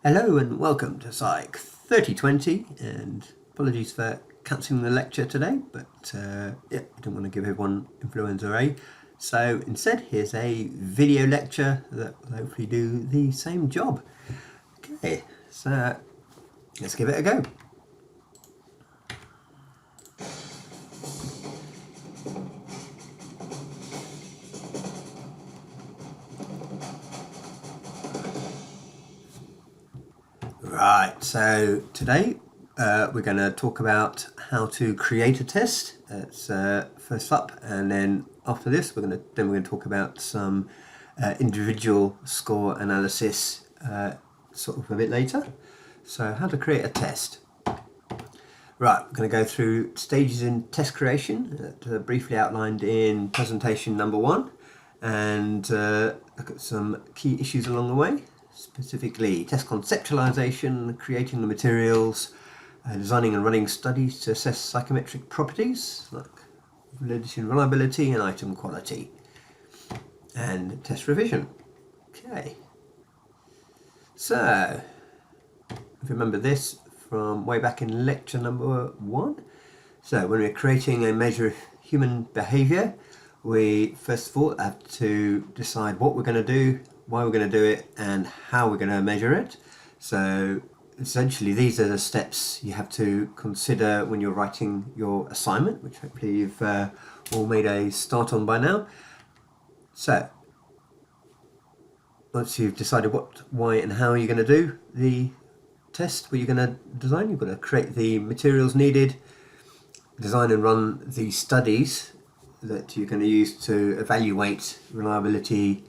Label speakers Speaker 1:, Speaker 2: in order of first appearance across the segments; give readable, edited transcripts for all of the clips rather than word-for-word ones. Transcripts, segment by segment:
Speaker 1: Hello and welcome to Psych 3020, and apologies for cancelling the lecture today, but I don't want to give everyone influenza A. So instead, here's a video lecture that will hopefully do the same job. Okay, so let's give it a go. Right, so today we're going to talk about how to create a test. That's first up, and then after this we're going to talk about some individual score analysis sort of a bit later. So how to create a test. Right, we're going to go through stages in test creation, briefly outlined in presentation number 1, and look at some key issues along the way. Specifically, test conceptualization, creating the materials, designing and running studies to assess psychometric properties like validity and reliability and item quality, and test revision. Okay, so if you remember this from way back in lecture number 1, so when we're creating a measure of human behavior, we first of all have to decide what we're going to do, why we're going to do it, and how we're going to measure it. So essentially these are the steps you have to consider when you're writing your assignment, which hopefully you've all made a start on by now. So once you've decided what, why and how you're going to do the test, what you're going to design, you've got to create the materials needed, design and run the studies that you're going to use to evaluate reliability,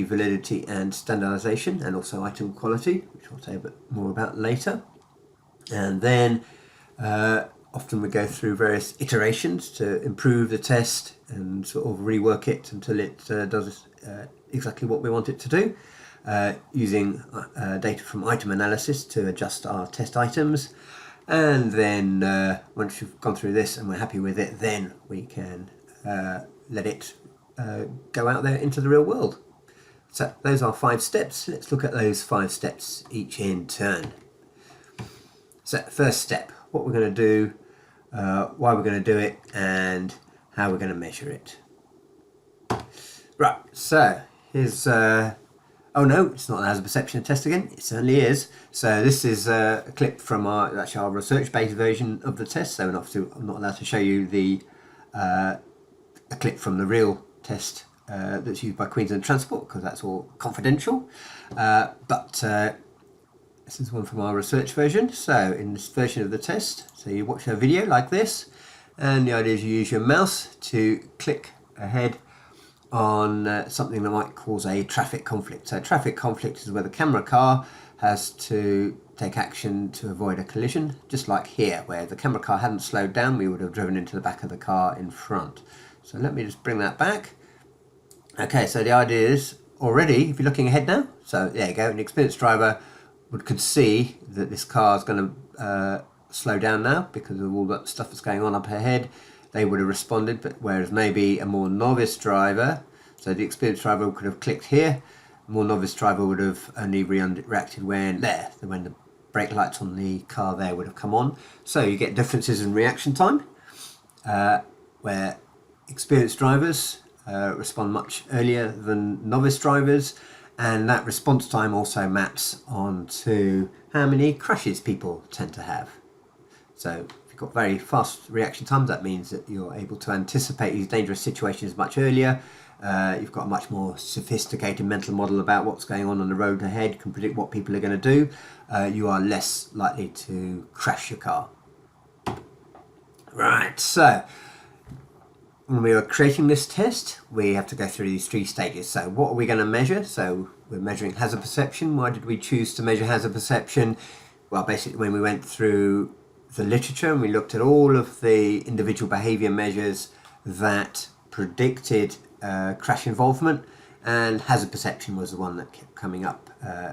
Speaker 1: validity and standardization, and also item quality, which I'll say a bit more about later. And then often we go through various iterations to improve the test and sort of rework it until it does exactly what we want it to do, using data from item analysis to adjust our test items. And then once you've gone through this and we're happy with it, then we can let it go out there into the real world. So those are 5 steps. Let's look at those 5 steps each in turn. So first step, what we're going to do, why we're going to do it, and how we're going to measure it. Right, so here's oh no, it's not an hazard perception test again. It certainly is. So this is a clip from our research-based version of the test. So I'm not allowed to show you the a clip from the real test that's used by Queensland Transport, because that's all confidential. But this is one from our research version. So in this version of the test, so you watch a video like this, and the idea is you use your mouse to click ahead on something that might cause a traffic conflict. So traffic conflict is where the camera car has to take action to avoid a collision, just like here, where if the camera car hadn't slowed down, we would have driven into the back of the car in front. So let me just bring that back. Okay, so the idea is already, if you're looking ahead now, so there you go, an experienced driver could see that this car is going to slow down now because of all that stuff that's going on up ahead. They would have responded, but whereas maybe a more novice driver, so the experienced driver could have clicked here, a more novice driver would have only reacted when the brake lights on the car there would have come on. So you get differences in reaction time, where experienced drivers respond much earlier than novice drivers, and that response time also maps onto how many crashes people tend to have. So if you've got very fast reaction times, that means that you're able to anticipate these dangerous situations much earlier. You've got a much more sophisticated mental model about what's going on the road ahead, can predict what people are going to do. You are less likely to crash your car. Right, so when we are creating this test, we have to go through these 3 stages. So what are we going to measure? So we're measuring hazard perception. Why did we choose to measure hazard perception? Well, basically when we went through the literature and we looked at all of the individual behaviour measures that predicted crash involvement, and hazard perception was the one that kept coming up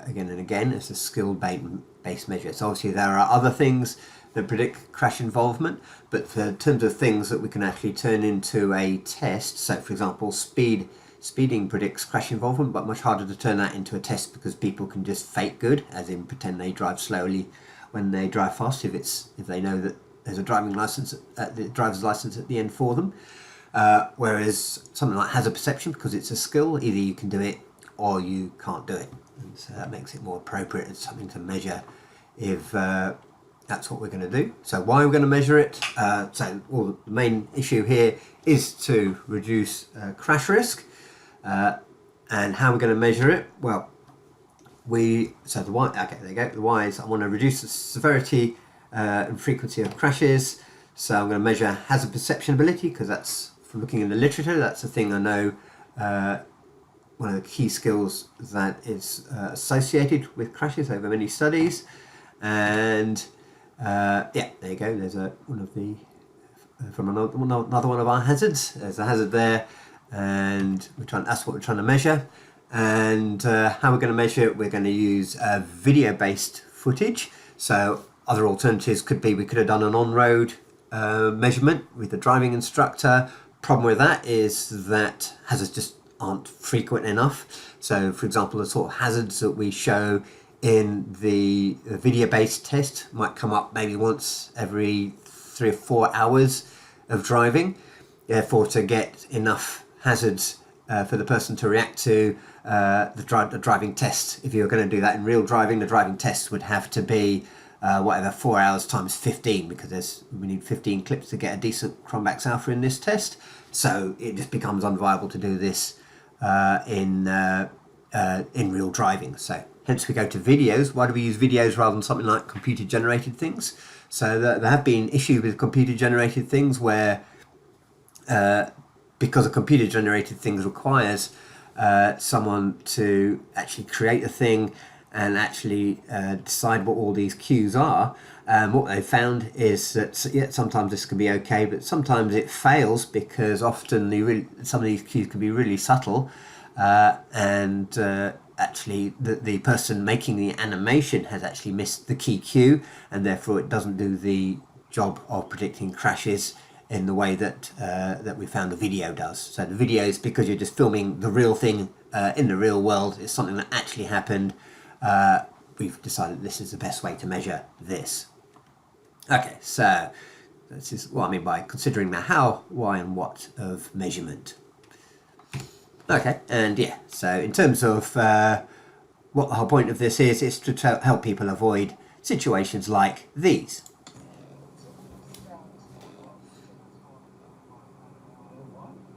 Speaker 1: again and again as a skill-based measure. So obviously there are other things that predict crash involvement, but in terms of things that we can actually turn into a test, so for example speed speeding predicts crash involvement, but much harder to turn that into a test because people can just fake good, as in pretend they drive slowly when they drive fast if they know that there's a driving license the driver's license at the end for them. Whereas something like hazard perception, because it's a skill, either you can do it or you can't do it, and so that makes it more appropriate as something to measure if that's what we're going to do. So why we're going to measure it? The main issue here is to reduce crash risk, and how we're going to measure it. Well, the why. Okay, there you go. The why is I want to reduce the severity and frequency of crashes. So I'm going to measure hazard perception ability, because that's, from looking in the literature, that's the thing I know. One of the key skills that is associated with crashes over many studies. And yeah, there you go. There's one of the from another one of our hazards. There's a hazard there, and that's what we're trying to measure. And how we're going to measure it, we're going to use video-based footage. So other alternatives could be, we could have done an on-road measurement with the driving instructor. Problem with that is that hazards just aren't frequent enough. So for example, the sort of hazards that we show in the video-based test might come up maybe once every 3 or 4 hours of driving. Therefore, to get enough hazards for the person to react to the driving test, if you were going to do that in real driving, the driving test would have to be 4 hours times 15, because we need 15 clips to get a decent Cronbach's alpha in this test. So it just becomes unviable to do this in real driving. So hence we go to videos. Why do we use videos rather than something like computer generated things? So there have been issues with computer generated things where because a computer generated things requires someone to actually create a thing and actually decide what all these cues are. What they found is that sometimes this can be okay, but sometimes it fails, because often some of these cues can be really subtle, and actually the person making the animation has actually missed the key cue, and therefore it doesn't do the job of predicting crashes in the way that that we found the video does. So the video is, because you're just filming the real thing in the real world, it's something that actually happened. We've decided this is the best way to measure this. Okay, so this is what I mean by considering the how, why and what of measurement. Okay, and yeah, so in terms of what the whole point of this is to help people avoid situations like these.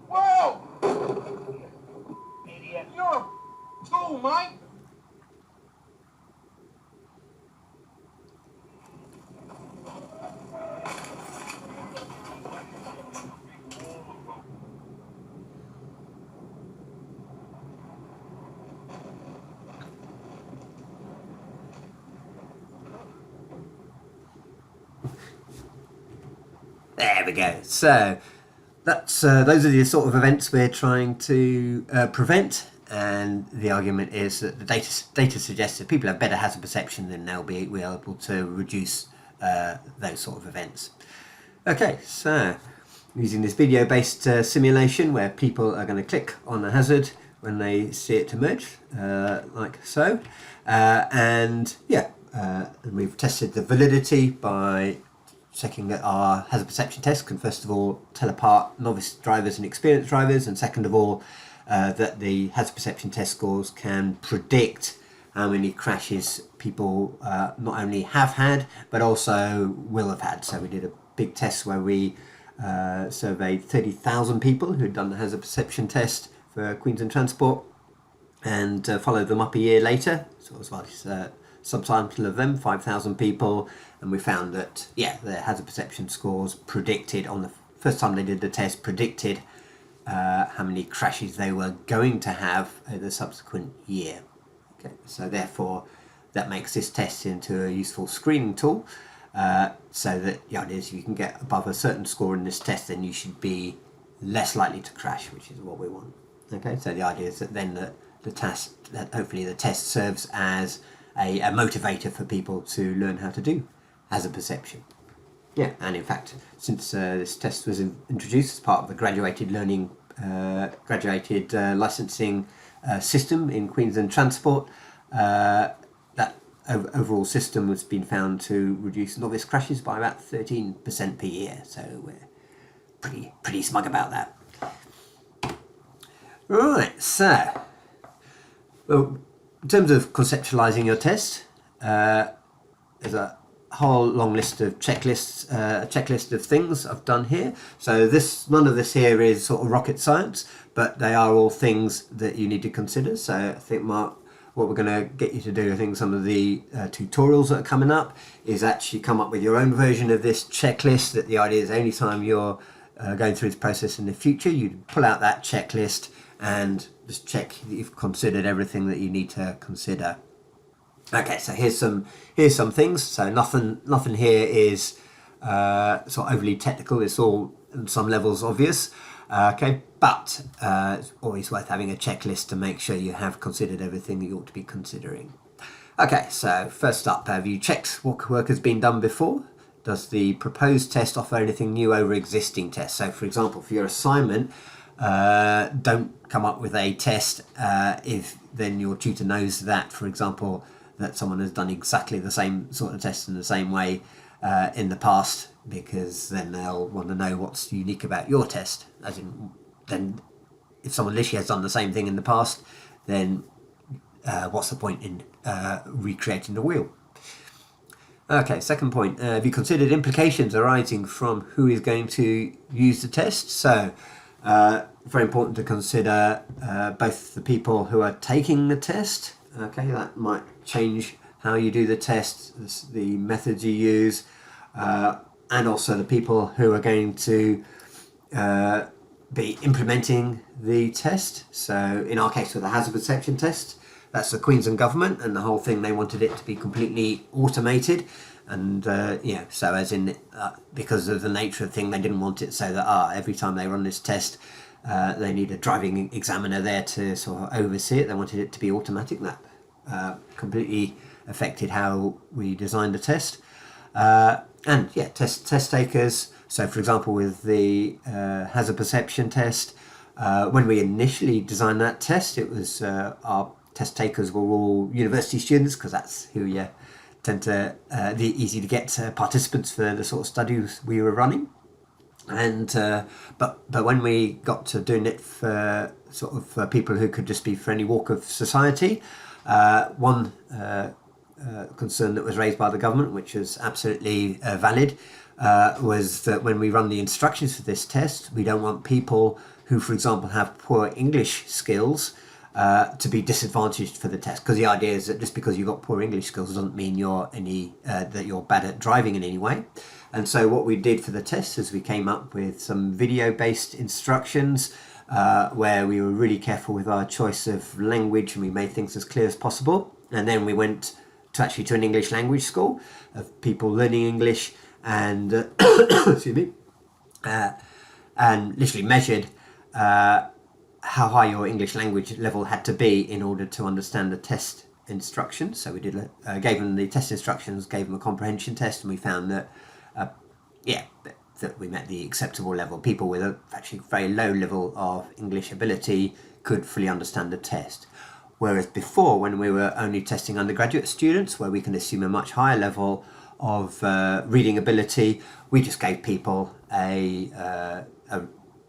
Speaker 2: Whoa! Idiot, you're a fool, mate!
Speaker 1: There we go. So that's those are the sort of events we're trying to prevent, and the argument is that the data suggests if people have better hazard perception, then they'll be able to reduce those sort of events. Okay, so using this video-based simulation where people are going to click on the hazard when they see it emerge, like so, and yeah, and we've tested the validity by checking that our hazard perception test can first of all tell apart novice drivers and experienced drivers, and second of all that the hazard perception test scores can predict how many crashes people not only have had but also will have had. So we did a big test where we surveyed 30,000 people who had done the hazard perception test for Queensland Transport, and followed them up a year later. So it was like subsample of them, 5,000 people, and we found that their hazard perception scores predicted, on the first time they did the test, predicted how many crashes they were going to have in the subsequent year. Okay, so therefore that makes this test into a useful screening tool, so that the idea is if you can get above a certain score in this test, then you should be less likely to crash, which is what we want. Okay, so the idea is that then hopefully the test serves as a motivator for people to learn how to do hazard perception. Yeah, and in fact, since this test was introduced as part of the graduated learning graduated licensing system in Queensland Transport. That overall system has been found to reduce novice crashes by about 13% per year, so we're pretty smug about that. Right, so well, in terms of conceptualising your test, there's a whole long list of checklists, a checklist of things I've done here. So none of this here is sort of rocket science, but they are all things that you need to consider. So I think, Mark, what we're going to get you to do, I think some of the tutorials that are coming up, is actually come up with your own version of this checklist. That the idea is any time you're going through this process in the future, you pull out that checklist and just check that you've considered everything that you need to consider. Okay, so here's some things. So nothing here is sort of overly technical. It's all on some levels obvious. Okay, but it's always worth having a checklist to make sure you have considered everything that you ought to be considering. Okay, so first up, have you checked what work has been done before? Does the proposed test offer anything new over existing tests? So, for example, for your assignment, don't come up with a test if then your tutor knows that, for example, that someone has done exactly the same sort of test in the same way in the past, because then they'll want to know what's unique about your test. As in, then if someone literally has done the same thing in the past, then what's the point in recreating the wheel? Okay, second point, have you considered implications arising from who is going to use the test? So very important to consider both the people who are taking the test. Okay, that might change how you do the test, the methods you use, and also the people who are going to be implementing the test. So in our case with the hazard perception test, that's the Queensland government, and the whole thing, they wanted it to be completely automated. And so as in because of the nature of the thing, they didn't want it so that every time they run this test, they need a driving examiner there to sort of oversee it. They wanted it to be automatic. That completely affected how we designed the test. Test takers. So for example, with the hazard perception test, when we initially designed that test, it was our test takers were all university students, because that's who you tend to easy to get participants for the sort of studies we were running. And but when we got to doing it for sort of people who could just be for any walk of society, one concern that was raised by the government, which is absolutely valid, was that when we run the instructions for this test, we don't want people who, for example, have poor English skills to be disadvantaged for the test, because the idea is that just because you've got poor English skills doesn't mean that you're bad at driving in any way. And so what we did for the test is we came up with some video-based instructions where we were really careful with our choice of language, and we made things as clear as possible. And then we went to an English language school of people learning English, and excuse me, and literally measured how high your English language level had to be in order to understand the test instructions. So we gave them the test instructions, gave them a comprehension test, and we found that that we met the acceptable level. People with a actually very low level of English ability could fully understand the test. Whereas before, when we were only testing undergraduate students, where we can assume a much higher level of reading ability, we just gave people a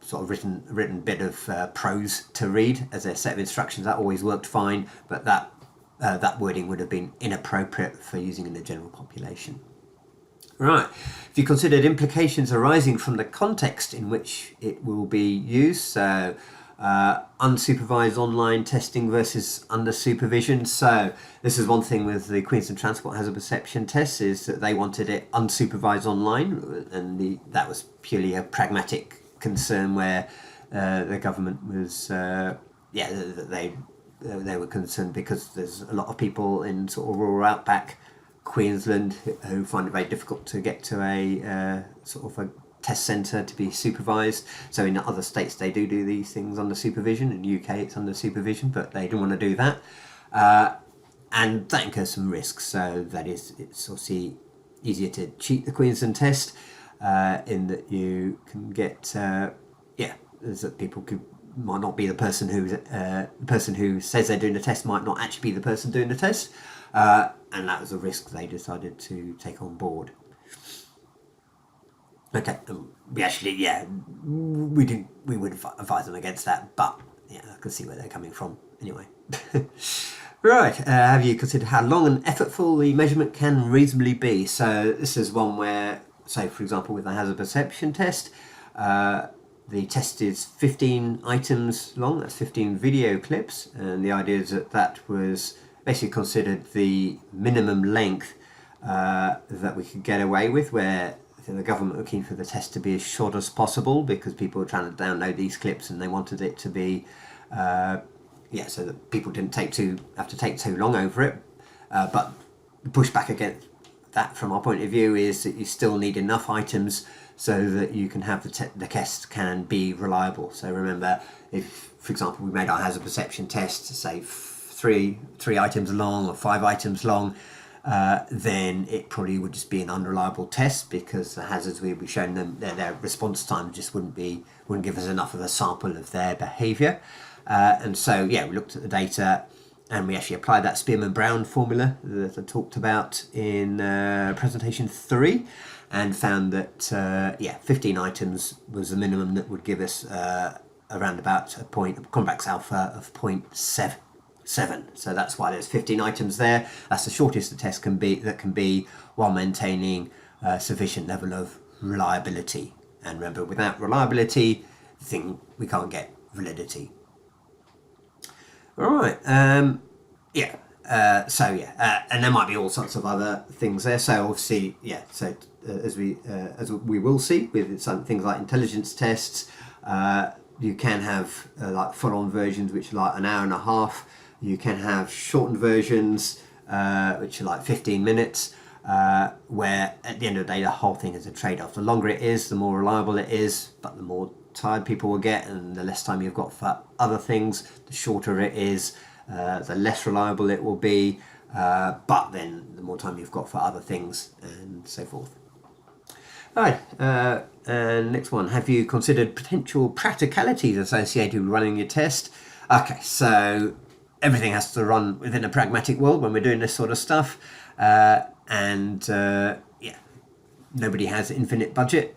Speaker 1: sort of written bit of prose to read as a set of instructions. That always worked fine, but that wording would have been inappropriate for using in the general population. Right, if you considered implications arising from the context in which it will be used, so unsupervised online testing versus under supervision. So this is one thing with the Queensland Transport Hazard Perception test, is that they wanted it unsupervised online, and that was purely a pragmatic concern where the government was they were concerned because there's a lot of people in sort of rural outback Queensland who find it very difficult to get to a sort of a test centre to be supervised. So in other states they do these things under supervision. In the UK it's under supervision, but they didn't want to do that, and that incurs some risks. So that is, it's obviously easier to cheat the Queensland test in that you can get is that people could might not be the person who says they're doing the test might not actually be the person doing the test, and that was a risk they decided to take on board. Okay, we actually, we would advise them against that, but yeah, I can see where they're coming from anyway. Right, have you considered how long and effortful the measurement can reasonably be? So this is one where, say for example with the hazard perception test, the test is 15 items long, that's 15 video clips, and the idea is that that was basically considered the minimum length that we could get away with, where the government were keen for the test to be as short as possible because people were trying to download these clips and they wanted it to be so that people didn't have to take too long over it. But the pushback against that from our point of view is that you still need enough items so that you can have the test can be reliable. So remember, if for example we made our hazard perception test say three items long or 5 items long, then it probably would just be an unreliable test because the hazards we'd be showing them, their response time just wouldn't give us enough of a sample of their behaviour. And so we looked at the data and we actually applied that Spearman-Brown formula that I talked about in presentation 3, and found that 15 items was the minimum that would give us around about a convex alpha of 0.7. So that's why there's 15 items there. That's the shortest the test can be while maintaining a sufficient level of reliability. And remember, without reliability, we can't get validity. All right. And there might be all sorts of other things there. So obviously, as we will see with some things like intelligence tests, you can have like full-on versions which are like an hour and a half. You can have shortened versions which are like 15 minutes, where at the end of the day the whole thing is a trade-off. The longer it is, the more reliable it is, but the more tired people will get, and the less time you've got for other things. The shorter it is, the less reliable it will be, but then the more time you've got for other things and so forth. Alright, and next one, have you considered potential practicalities associated with running your test? Okay, so everything has to run within a pragmatic world when we're doing this sort of stuff, nobody has infinite budget,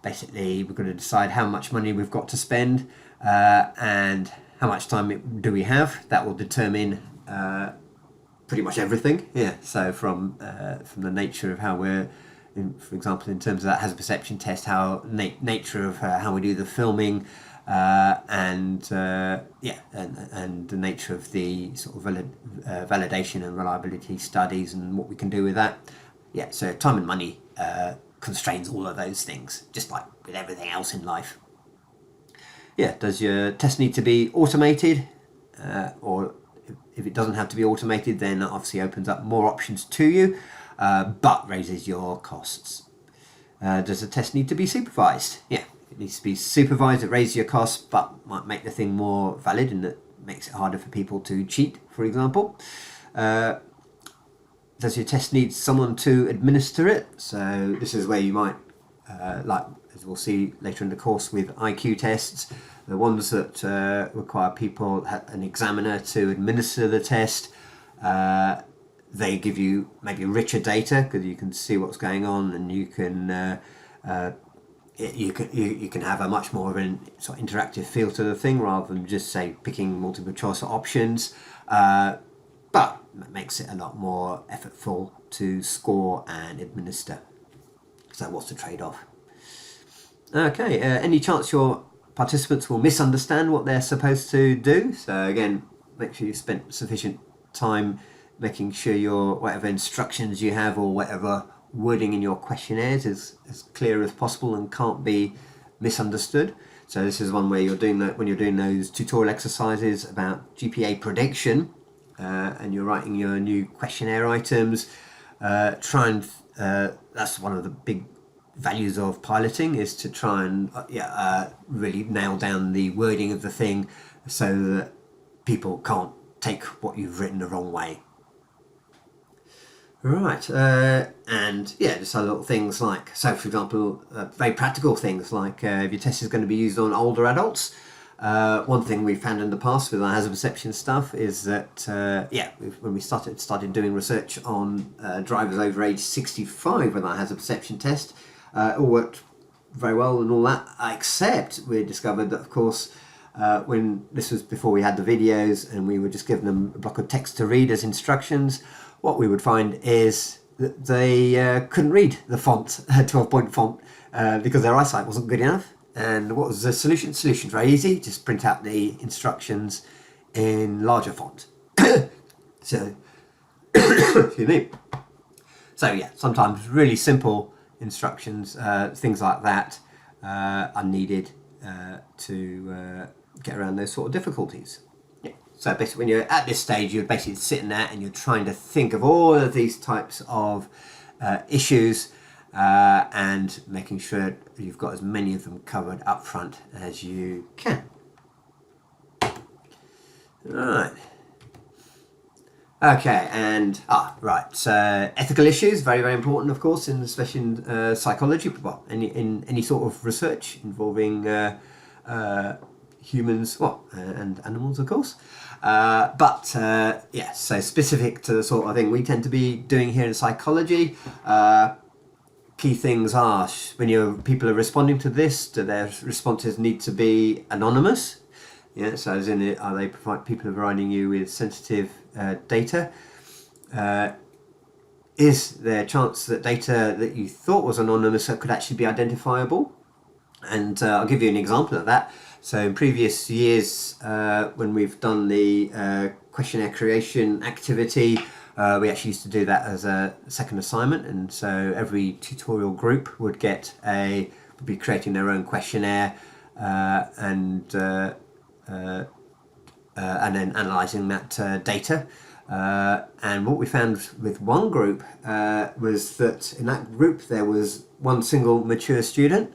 Speaker 1: basically we're going to decide how much money we've got to spend and how much time do we have. That will determine pretty much everything. So from the nature of how we're, for example, in terms of that hazard perception test, how nature of how we do the filming, and the nature of the sort of validation and reliability studies and what we can do with that. So time and money constrains all of those things, just like with everything else in life. Does your test need to be automated? Or if it doesn't have to be automated, then it obviously opens up more options to you, but raises your costs. Does the test need to be supervised? It needs to be supervised. It raises your costs, but might make the thing more valid, and it makes it harder for people to cheat, for example. Does your test need someone to administer it? So this is where you might, like as we'll see later in the course with IQ tests, the ones that require an examiner to administer the test. They give you maybe richer data because you can see what's going on, and you can you can have a much more of an sort of interactive feel to the thing rather than just say picking multiple choice options. But it makes it a lot more effortful to score and administer. So what's the trade-off? Okay, any chance your participants will misunderstand what they're supposed to do? So again, make sure you spent sufficient time making sure your whatever instructions you have or whatever wording in your questionnaires is as clear as possible and can't be misunderstood. So this is one where you're doing that when you're doing those tutorial exercises about GPA prediction, and you're writing your new questionnaire items. That's one of the big values of piloting, is to try and really nail down the wording of the thing so that people can't take what you've written the wrong way. Right, and yeah, just a little things like, so for example, very practical things like if your test is going to be used on older adults, one thing we found in the past with our hazard perception stuff is that, when we started doing research on drivers over age 65 with our hazard perception test, it all worked very well and all that, except we discovered that, of course, when this was before we had the videos and we were just giving them a block of text to read as instructions, what we would find is that they couldn't read the font, 12-point font, because their eyesight wasn't good enough. And what was the solution? Solution's very easy, just print out the instructions in larger font. So, excuse me. So yeah, sometimes really simple instructions, things like that, are needed to get around those sort of difficulties. Yeah. So basically, when you're at this stage, you're basically sitting there and you're trying to think of all of these types of issues and making sure you've got as many of them covered up front as you can. Right. Okay, and so ethical issues, very, very important, of course, especially in psychology, well, in any sort of research involving humans, and animals, of course. So specific to the sort of thing we tend to be doing here in psychology, key things are when people are responding to this, do their responses need to be anonymous? Yeah, so as in, people are providing you with sensitive data? Is there a chance that data that you thought was anonymous could actually be identifiable? And I'll give you an example of that. So in previous years, when we've done the questionnaire creation activity, we actually used to do that as a second assignment. And so every tutorial group would be creating their own questionnaire and then analysing that data. And what we found with one group was that in that group there was one single mature student,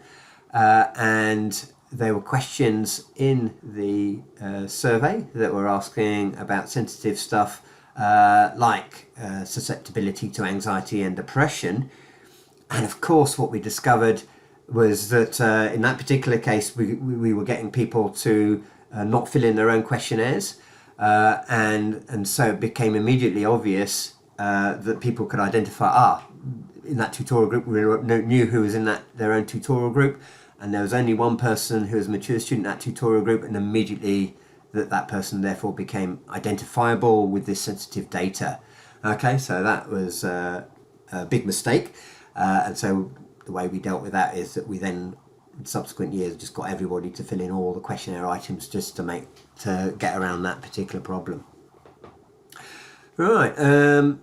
Speaker 1: and there were questions in the survey that were asking about sensitive stuff like susceptibility to anxiety and depression. And of course what we discovered was that in that particular case we were getting people to not fill in their own questionnaires, and so it became immediately obvious that people could identify, in that tutorial group we knew who was in their own tutorial group, and there was only one person who was a mature student in that tutorial group, and immediately that person therefore became identifiable with this sensitive data. Okay, so that was a big mistake, and so the way we dealt with that is that we then in subsequent years just got everybody to fill in all the questionnaire items just to get around that particular problem. Right,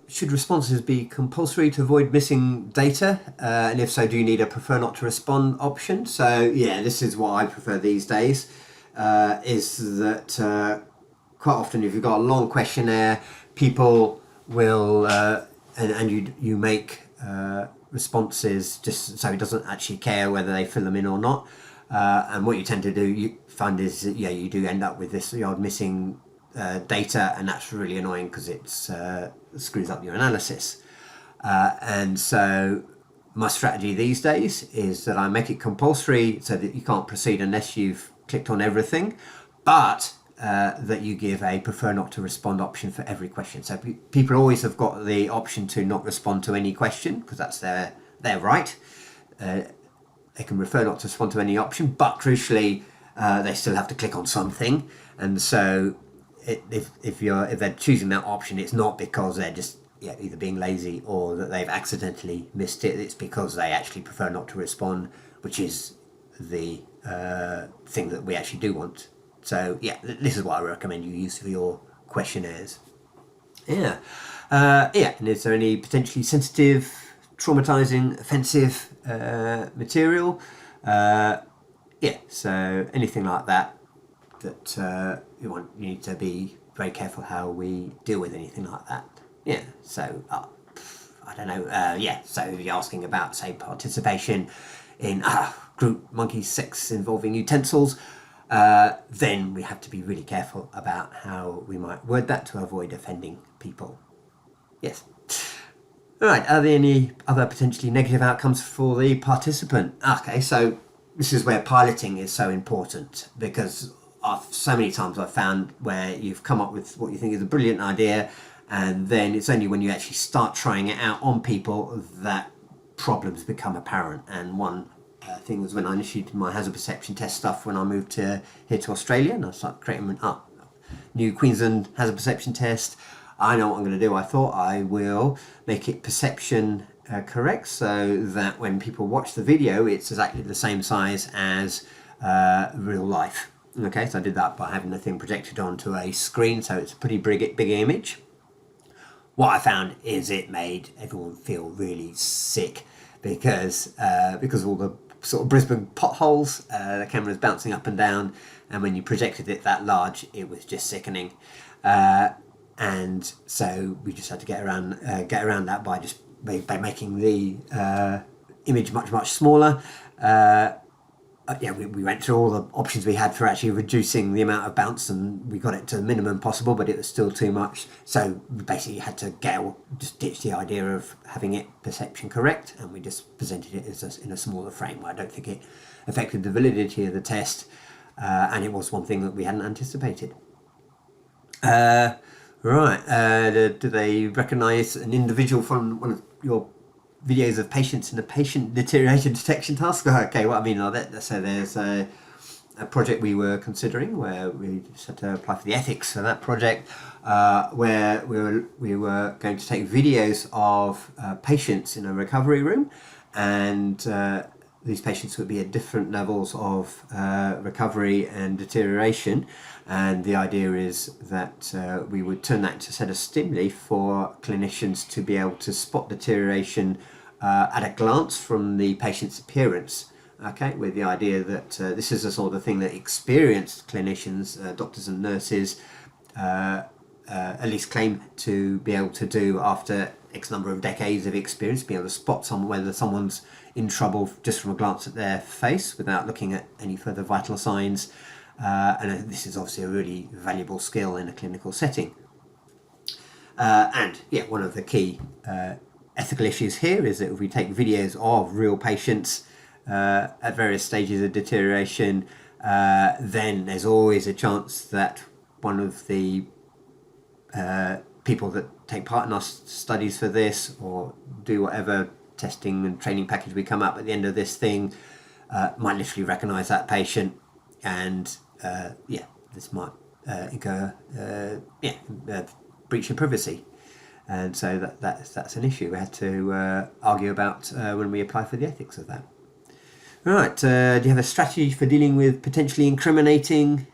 Speaker 1: should responses be compulsory to avoid missing data? And if so, do you need a prefer not to respond option? So yeah, this is what I prefer these days, is that quite often if you've got a long questionnaire, people will, and you make responses just so it doesn't actually care whether they fill them in or not. And what you tend to do, you find is that, you do end up with this missing data, and that's really annoying because it screws up your analysis. And so my strategy these days is that I make it compulsory so that you can't proceed unless you've clicked on everything, but that you give a prefer not to respond option for every question. So people always have got the option to not respond to any question because that's their right. They can prefer not to respond to any option, but crucially they still have to click on something. And so if they're choosing that option, it's not because they're just either being lazy or that they've accidentally missed it. It's because they actually prefer not to respond, which is the thing that we actually do want. So this is what I recommend you use for your questionnaires. And is there any potentially sensitive, traumatizing, offensive material? So anything like that you need to be very careful how we deal with anything like that. So I don't know. So if you're asking about, say, participation in group monkey sex involving utensils, then we have to be really careful about how we might word that to avoid offending people. Yes. All right, are there any other potentially negative outcomes for the participant? Okay, so this is where piloting is so important, because so many times I've found where you've come up with what you think is a brilliant idea, and then it's only when you actually start trying it out on people that problems become apparent. And one thing was when I initiated my hazard perception test stuff when I moved here to Australia, and I started creating a new Queensland hazard perception test. I know what I'm going to do. I thought I will make it perception correct, so that when people watch the video, it's exactly the same size as real life. Okay, so I did that by having the thing projected onto a screen, so it's a pretty big image. What I found is it made everyone feel really sick, because of all the sort of Brisbane potholes, the camera's bouncing up and down, and when you projected it that large, it was just sickening. And so we just had to get around that by making the image much smaller. We went through all the options we had for actually reducing the amount of bounce, and we got it to the minimum possible, but it was still too much. So we basically had to just ditch the idea of having it perception correct, and we just presented it in a smaller frame. I don't think it affected the validity of the test, and it was one thing that we hadn't anticipated. Do they recognise an individual from one of your videos of patients in a patient deterioration detection task? Okay, what I mean are that, so there's a project we were considering where we just had to apply for the ethics for that project, where we were going to take videos of patients in a recovery room, and these patients would be at different levels of recovery and deterioration, and the idea is that we would turn that into a set of stimuli for clinicians to be able to spot deterioration at a glance from the patient's appearance. Okay, with the idea that this is the sort of thing that experienced clinicians, doctors and nurses, at least claim to be able to do after X number of decades of experience, be able to spot whether someone's in trouble just from a glance at their face without looking at any further vital signs. And this is obviously a really valuable skill in a clinical setting. One of the key ethical issues here is that if we take videos of real patients at various stages of deterioration, then there's always a chance that one of the people that take part in our studies for this, or do whatever testing and training package we come up at the end of this thing, might literally recognise that patient, and this might incur breach of privacy. And so that's an issue we had to argue about when we apply for the ethics of that. Right, do you have a strategy for dealing with potentially incriminating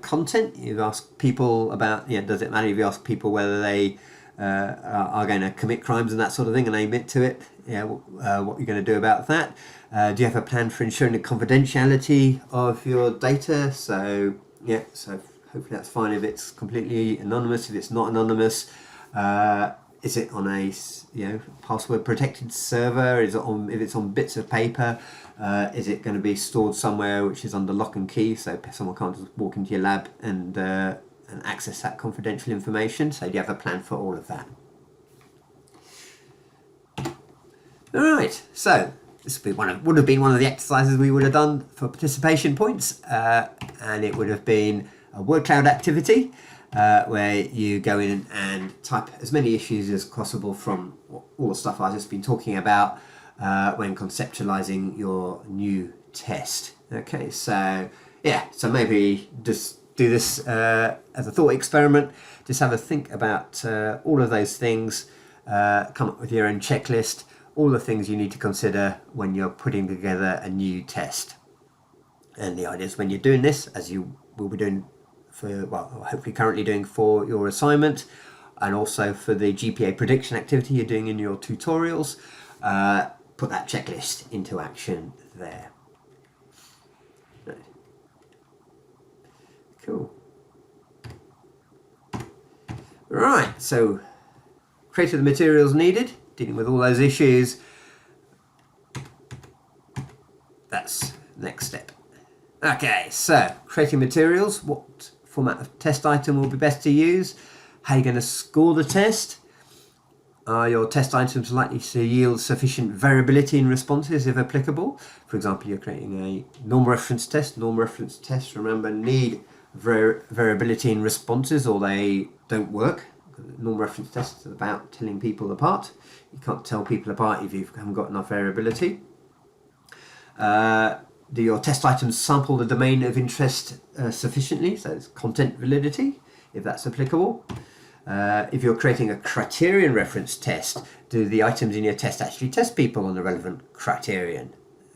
Speaker 1: content? You've asked people about, does it matter if you ask people whether they are going to commit crimes and that sort of thing, and they admit to it? What you're going to do about that? Do you have a plan for ensuring the confidentiality of your data? So hopefully that's fine if it's completely anonymous. If it's not anonymous, is it on a password protected server? Is it if it's on bits of paper? Is it going to be stored somewhere which is under lock and key, so someone can't just walk into your lab and access that confidential information? So do you have a plan for all of that? All right, so this would have been one of the exercises we would have done for participation points, and it would have been a word cloud activity where you go in and type as many issues as possible from all the stuff I've just been talking about when conceptualizing your new test. Okay, so maybe just do this as a thought experiment. Just have a think about all of those things, come up with your own checklist, all the things you need to consider when you're putting together a new test. And the idea is when you're doing this, as you will be doing hopefully currently doing for your assignment, and also for the GPA prediction activity you're doing in your tutorials, put that checklist into action there. Cool. Right, so creating the materials needed, dealing with all those issues, that's the next step. Okay, so creating materials, what format of test item will be best to use, how you're going to score the test, Are your test items likely to yield sufficient variability in responses if applicable? For example, you're creating a norm reference test. Norm reference tests, remember, need variability in responses or they don't work. Norm reference tests are about telling people apart. You can't tell people apart if you haven't got enough variability. Do your test items sample the domain of interest sufficiently? So it's content validity, if that's applicable. If you're creating a criterion reference test, do the items in your test actually test people on the relevant criterion?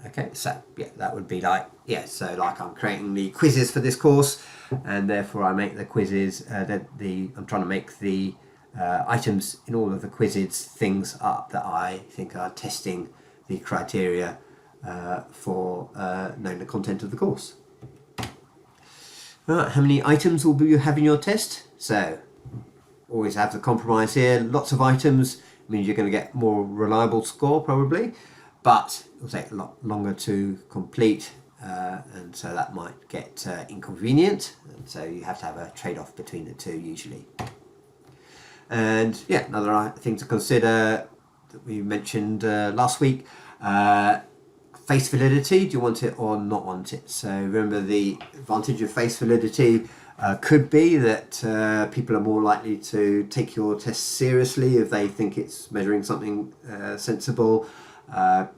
Speaker 1: Okay, so yeah, that would be like, yeah, so like I'm creating the quizzes for this course, and therefore I make the quizzes, I'm trying to make the items in all of the quizzes things up that I think are testing the criteria for knowing the content of the course. Right, how many items will you have in your test? So always have the compromise here. Lots of items means you're going to get more reliable score probably, but it'll take a lot longer to complete, and so that might get inconvenient, and so you have to have a trade-off between the two usually. And yeah, another thing to consider that we mentioned last week, face validity. Do you want it or not want it? So remember, the advantage of face validity could be that people are more likely to take your test seriously if they think it's measuring something sensible, and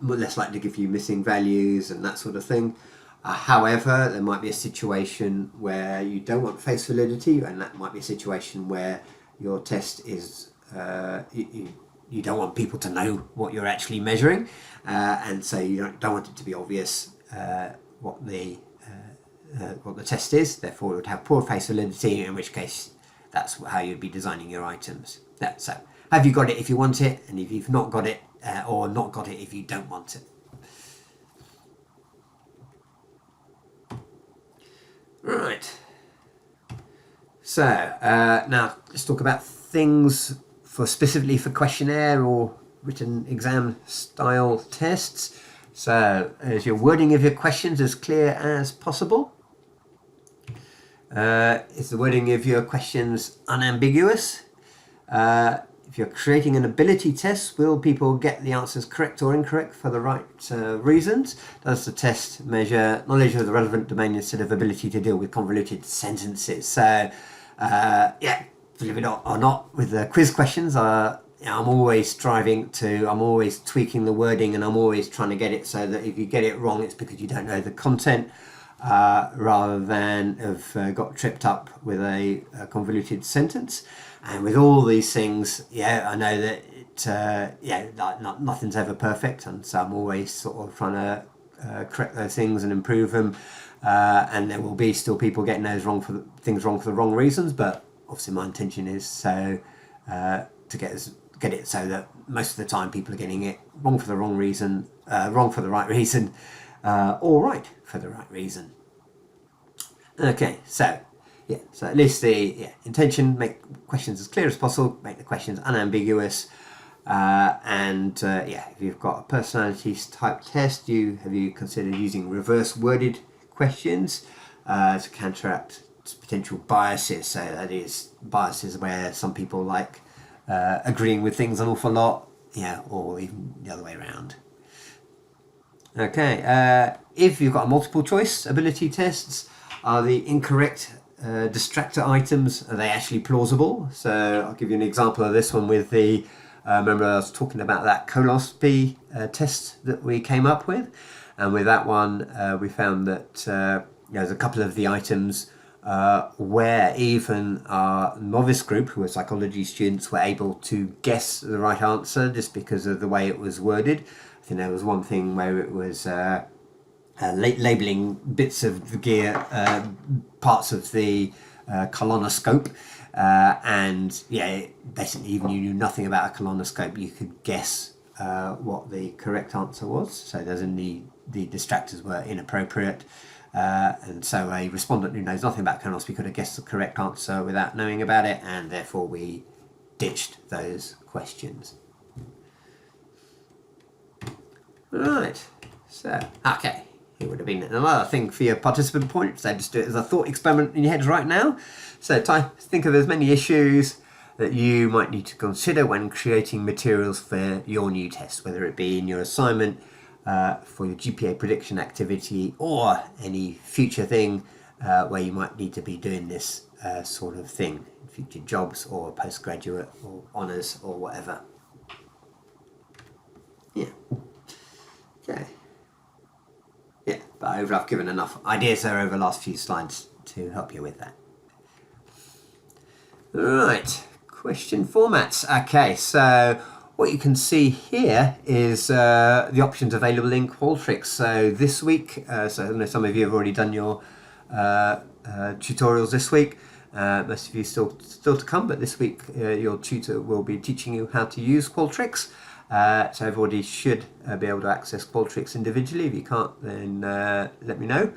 Speaker 1: less likely to give you missing values and that sort of thing. However, there might be a situation where you don't want face validity, and that might be a situation where your test is you don't want people to know what you're actually measuring, and so you don't want it to be obvious what the test is. Therefore, it would have poor face validity, in which case that's how you'd be designing your items. So have you got it if you want it, and if you've not got it, or not got it if you don't want it. Right, so now let's talk about things specifically for questionnaire or written exam style tests. So is your wording of your questions as clear as possible? Is the wording of your questions unambiguous? If you're creating an ability test, will people get the answers correct or incorrect for the right reasons? Does the test measure knowledge of the relevant domain instead of ability to deal with convoluted sentences? So yeah, believe it or not, with the quiz questions, I'm always I'm always tweaking the wording, and I'm always trying to get it so that if you get it wrong, it's because you don't know the content, rather than have got tripped up with a convoluted sentence. And with all these things, yeah, I know that nothing's ever perfect, and so I'm always sort of trying to correct those things and improve them. And there will be still people getting those things wrong for the wrong reasons, but obviously my intention is to get it so that most of the time people are getting it wrong for the wrong reason, wrong for the right reason, or right for the right reason. Okay, so yeah, so at least the intention, make questions as clear as possible, make the questions unambiguous, and if you've got a personality type test, have you considered using reverse worded questions to counteract potential biases? So that is biases where some people like agreeing with things an awful lot, or even the other way around. Okay, if you've got a multiple choice ability tests, are the incorrect distractor items, are they actually plausible? So I'll give you an example of this one with the remember I was talking about that colonoscopy test that we came up with, and with that one we found that there's a couple of the items where even our novice group, who were psychology students, were able to guess the right answer just because of the way it was worded. I think there was one thing where it was labelling bits of the gear, parts of the colonoscope, and basically even you knew nothing about a colonoscope, you could guess what the correct answer was. So the distractors were inappropriate, and so a respondent who knows nothing about colonoscopy could have guessed the correct answer without knowing about it, and therefore we ditched those questions. Right, so okay. It would have been another thing for your participant points. So just do it as a thought experiment in your head right now. So think of as many issues that you might need to consider when creating materials for your new test, whether it be in your assignment, for your GPA prediction activity, or any future thing where you might need to be doing this sort of thing, future jobs or postgraduate or honours or whatever. Yeah. Okay. Yeah, but I've given enough ideas there over the last few slides to help you with that. Right, question formats. Okay, so what you can see here is the options available in Qualtrics. So this week, so I know some of you have already done your tutorials this week. Most of you still to come, but this week your tutor will be teaching you how to use Qualtrics. So everybody should be able to access Qualtrics individually. If you can't, then let me know.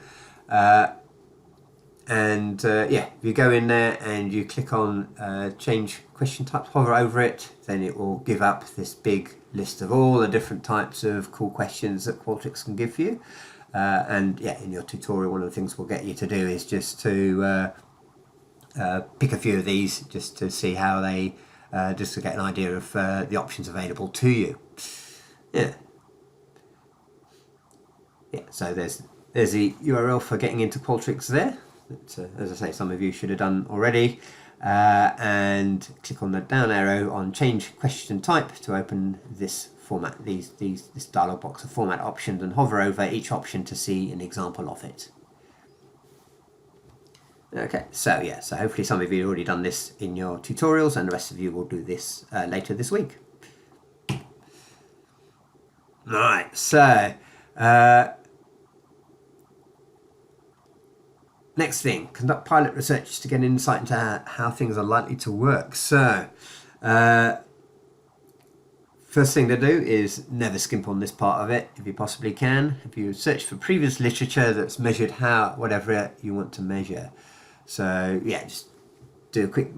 Speaker 1: Yeah, if you go in there and you click on change question types, hover over it, then it will give up this big list of all the different types of cool questions that Qualtrics can give you. And yeah, in your tutorial, one of the things we'll get you to do is just to pick a few of these just to see how they, just to get an idea of the options available to you. Yeah. Yeah, so there's the URL for getting into Qualtrics there. As I say, some of you should have done already. And click on the down arrow on change question type to open this format, this dialog box of format options, and hover over each option to see an example of it. Okay, so yeah, so hopefully some of you have already done this in your tutorials, and the rest of you will do this later this week. Right, so next thing, conduct pilot research to get insight into how things are likely to work. So first thing to do is never skimp on this part of it if you possibly can. If you search for previous literature that's measured whatever you want to measure. So yeah, just do a quick,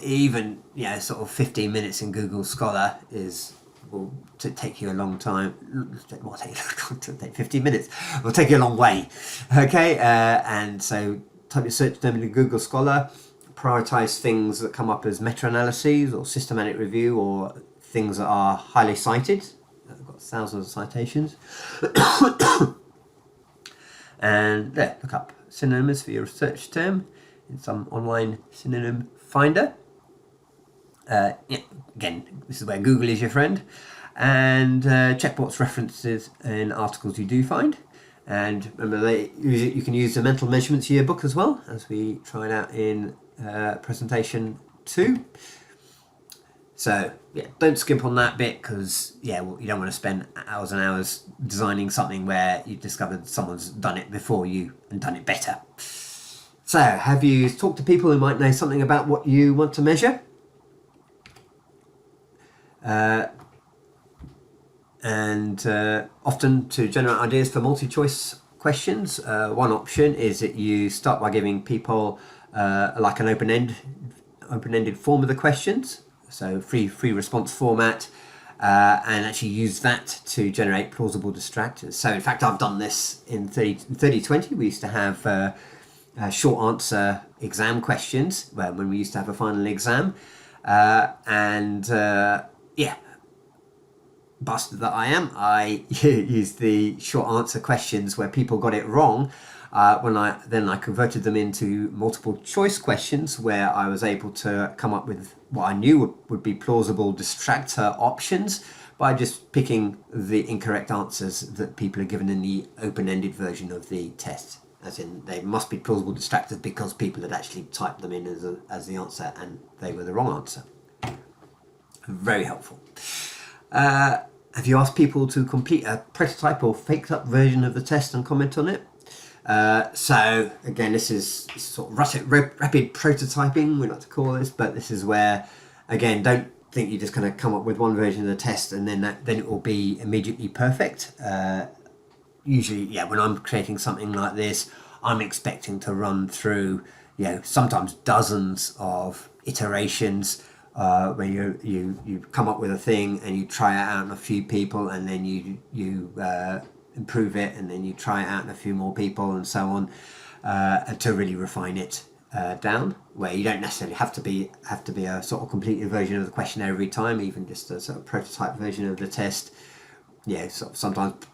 Speaker 1: even sort of 15 minutes in Google Scholar will take you a long time. Will take 15 minutes. Will take you a long way. Okay, and so type your search term in Google Scholar. Prioritize things that come up as meta-analyses or systematic review or things that are highly cited. I've got thousands of citations. And there, look up synonyms for your search term in some online synonym finder. Yeah, again, this is where Google is your friend. And check what's references in articles you do find. And remember, you can use the mental measurements yearbook as well, as we tried out in presentation 2. So yeah, don't skimp on that bit, because yeah, well, you don't want to spend hours and hours designing something where you discovered someone's done it before you and done it better. So have you talked to people who might know something about what you want to measure? Often to generate ideas for multi-choice questions, one option is that you start by giving people like an open-ended form of the questions, so free response format, and actually use that to generate plausible distractors. So in fact, I've done this in 3020. We used to have short answer exam questions when we used to have a final exam, yeah, bastard that I am, I used the short answer questions where people got it wrong. Then I converted them into multiple choice questions where I was able to come up with what I knew would be plausible distractor options by just picking the incorrect answers that people are given in the open-ended version of the test. As in, they must be plausible distractors because people had actually typed them in as the answer and they were the wrong answer. Very helpful. Have you asked people to complete a prototype or faked up version of the test and comment on it? So again, this is sort of rapid prototyping, we like to call this, but this is where, again, don't think you're just going to come up with one version of the test and then it will be immediately perfect. Usually, yeah, when I'm creating something like this, I'm expecting to run through, sometimes dozens of iterations where you come up with a thing and you try it out on a few people, and then you improve it, and then you try it out on a few more people, and so on, to really refine it down, where you don't necessarily have to be a sort of completed version of the questionnaire every time, even just a sort of prototype version of the test. Yeah, sort of sometimes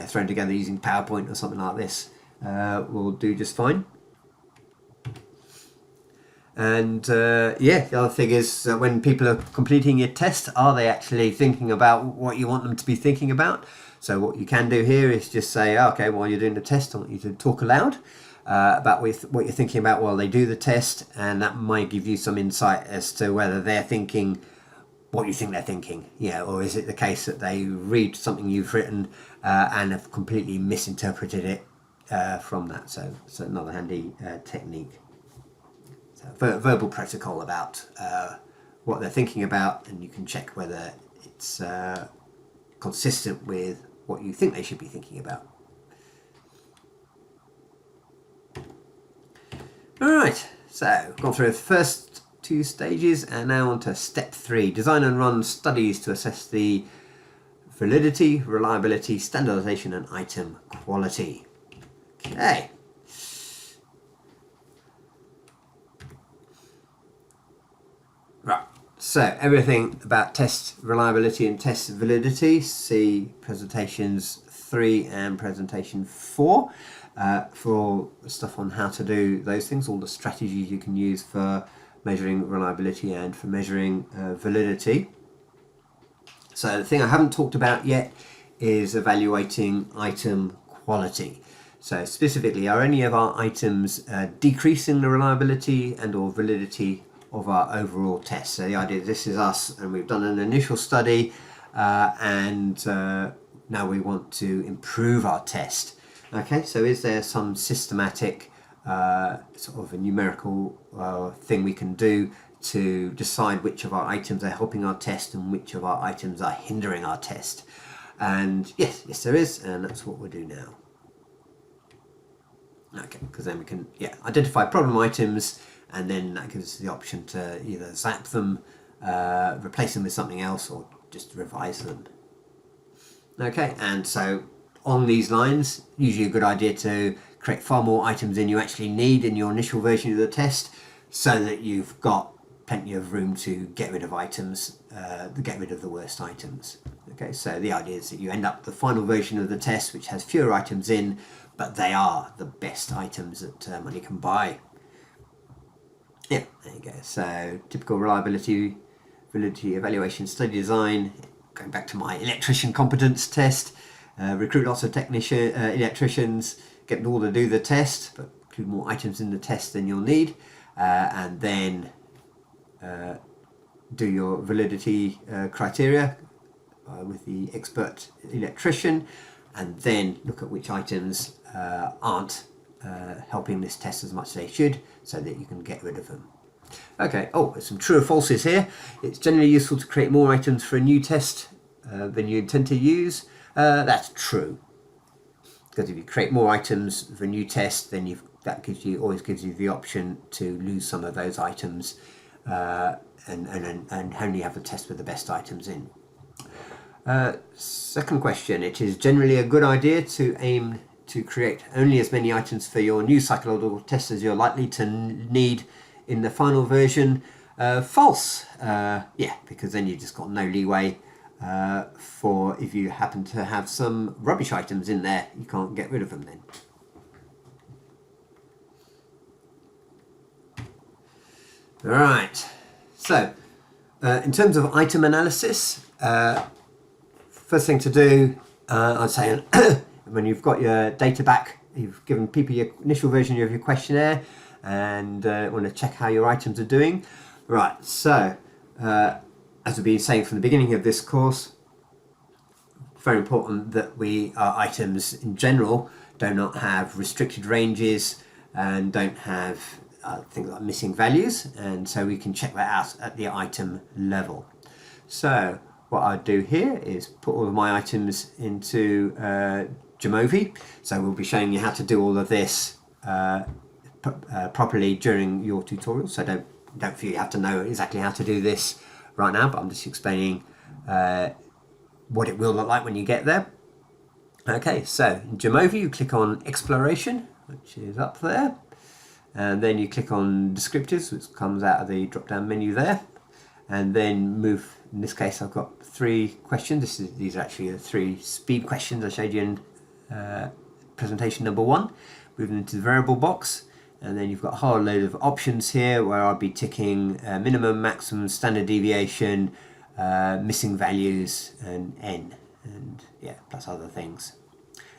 Speaker 1: thrown together using PowerPoint or something like this will do just fine. And the other thing is when people are completing your test, are they actually thinking about what you want them to be thinking about? So what you can do here is just say, okay, while you're doing the test, I want you to talk aloud about what you're thinking about while they do the test, and that might give you some insight as to whether they're thinking what you think they're thinking, or is it the case that they read something you've written and have completely misinterpreted it from that. So it's another handy technique. So verbal protocol about what they're thinking about, and you can check whether it's consistent with what you think they should be thinking about. Alright, so gone through the first 2 stages, and now on to step 3. Design and run studies to assess the validity, reliability, standardization and item quality. Okay. Right, so everything about test reliability and test validity, see presentations 3 and presentation 4 for all the stuff on how to do those things, all the strategies you can use for measuring reliability and for measuring validity. So the thing I haven't talked about yet is evaluating item quality. So specifically, are any of our items decreasing the reliability and or validity of our overall test? So the idea is this is us and we've done an initial study and now we want to improve our test. Okay, so is there some systematic sort of a numerical thing we can do to decide which of our items are helping our test and which of our items are hindering our test? And yes there is, and that's what we'll do now. Okay, because then we can identify problem items, and then that gives us the option to either zap them, replace them with something else, or just revise them. Okay, and so on these lines, usually a good idea to create far more items than you actually need in your initial version of the test, so that you've got plenty of room to get rid of items, get rid of the worst items. Okay, so the idea is that you end up with the final version of the test which has fewer items in, but they are the best items that money can buy. Yeah, there you go. So typical reliability, validity evaluation, study design. Going back to my electrician competence test, recruit lots of electricians, get them all to do the test, but include more items in the test than you'll need, and then do your validity criteria with the expert electrician, and then look at which items aren't helping this test as much as they should, so that you can get rid of them. Okay, there's some true or falses here. It's generally useful to create more items for a new test than you intend to use. That's true, because if you create more items for a new test, then that always gives you the option to lose some of those items and only have the test with the best items in. Second question, it is generally a good idea to aim to create only as many items for your new psychological test as you're likely to need in the final version. False. Because then you've just got no leeway for if you happen to have some rubbish items in there, you can't get rid of them then. Alright, so in terms of item analysis, first thing to do, I'd say when you've got your data back, you've given people your initial version of your questionnaire and want to check how your items are doing. Right, so as we've been saying from the beginning of this course, very important that our items in general do not have restricted ranges and don't have things like missing values, and so we can check that out at the item level. So what I do here is put all of my items into Jamovi. So we'll be showing you how to do all of this properly during your tutorial. So don't feel you have to know exactly how to do this right now, but I'm just explaining what it will look like when you get there. Okay, so in Jamovi you click on Exploration, which is up there, and then you click on descriptives, which comes out of the drop down menu there, and then move. In this case I've got 3 questions. These are actually the 3 speed questions I showed you in presentation number 1. Moving into the variable box, and then you've got a whole load of options here where I'll be ticking minimum, maximum, standard deviation, missing values, and n, and yeah, plus other things.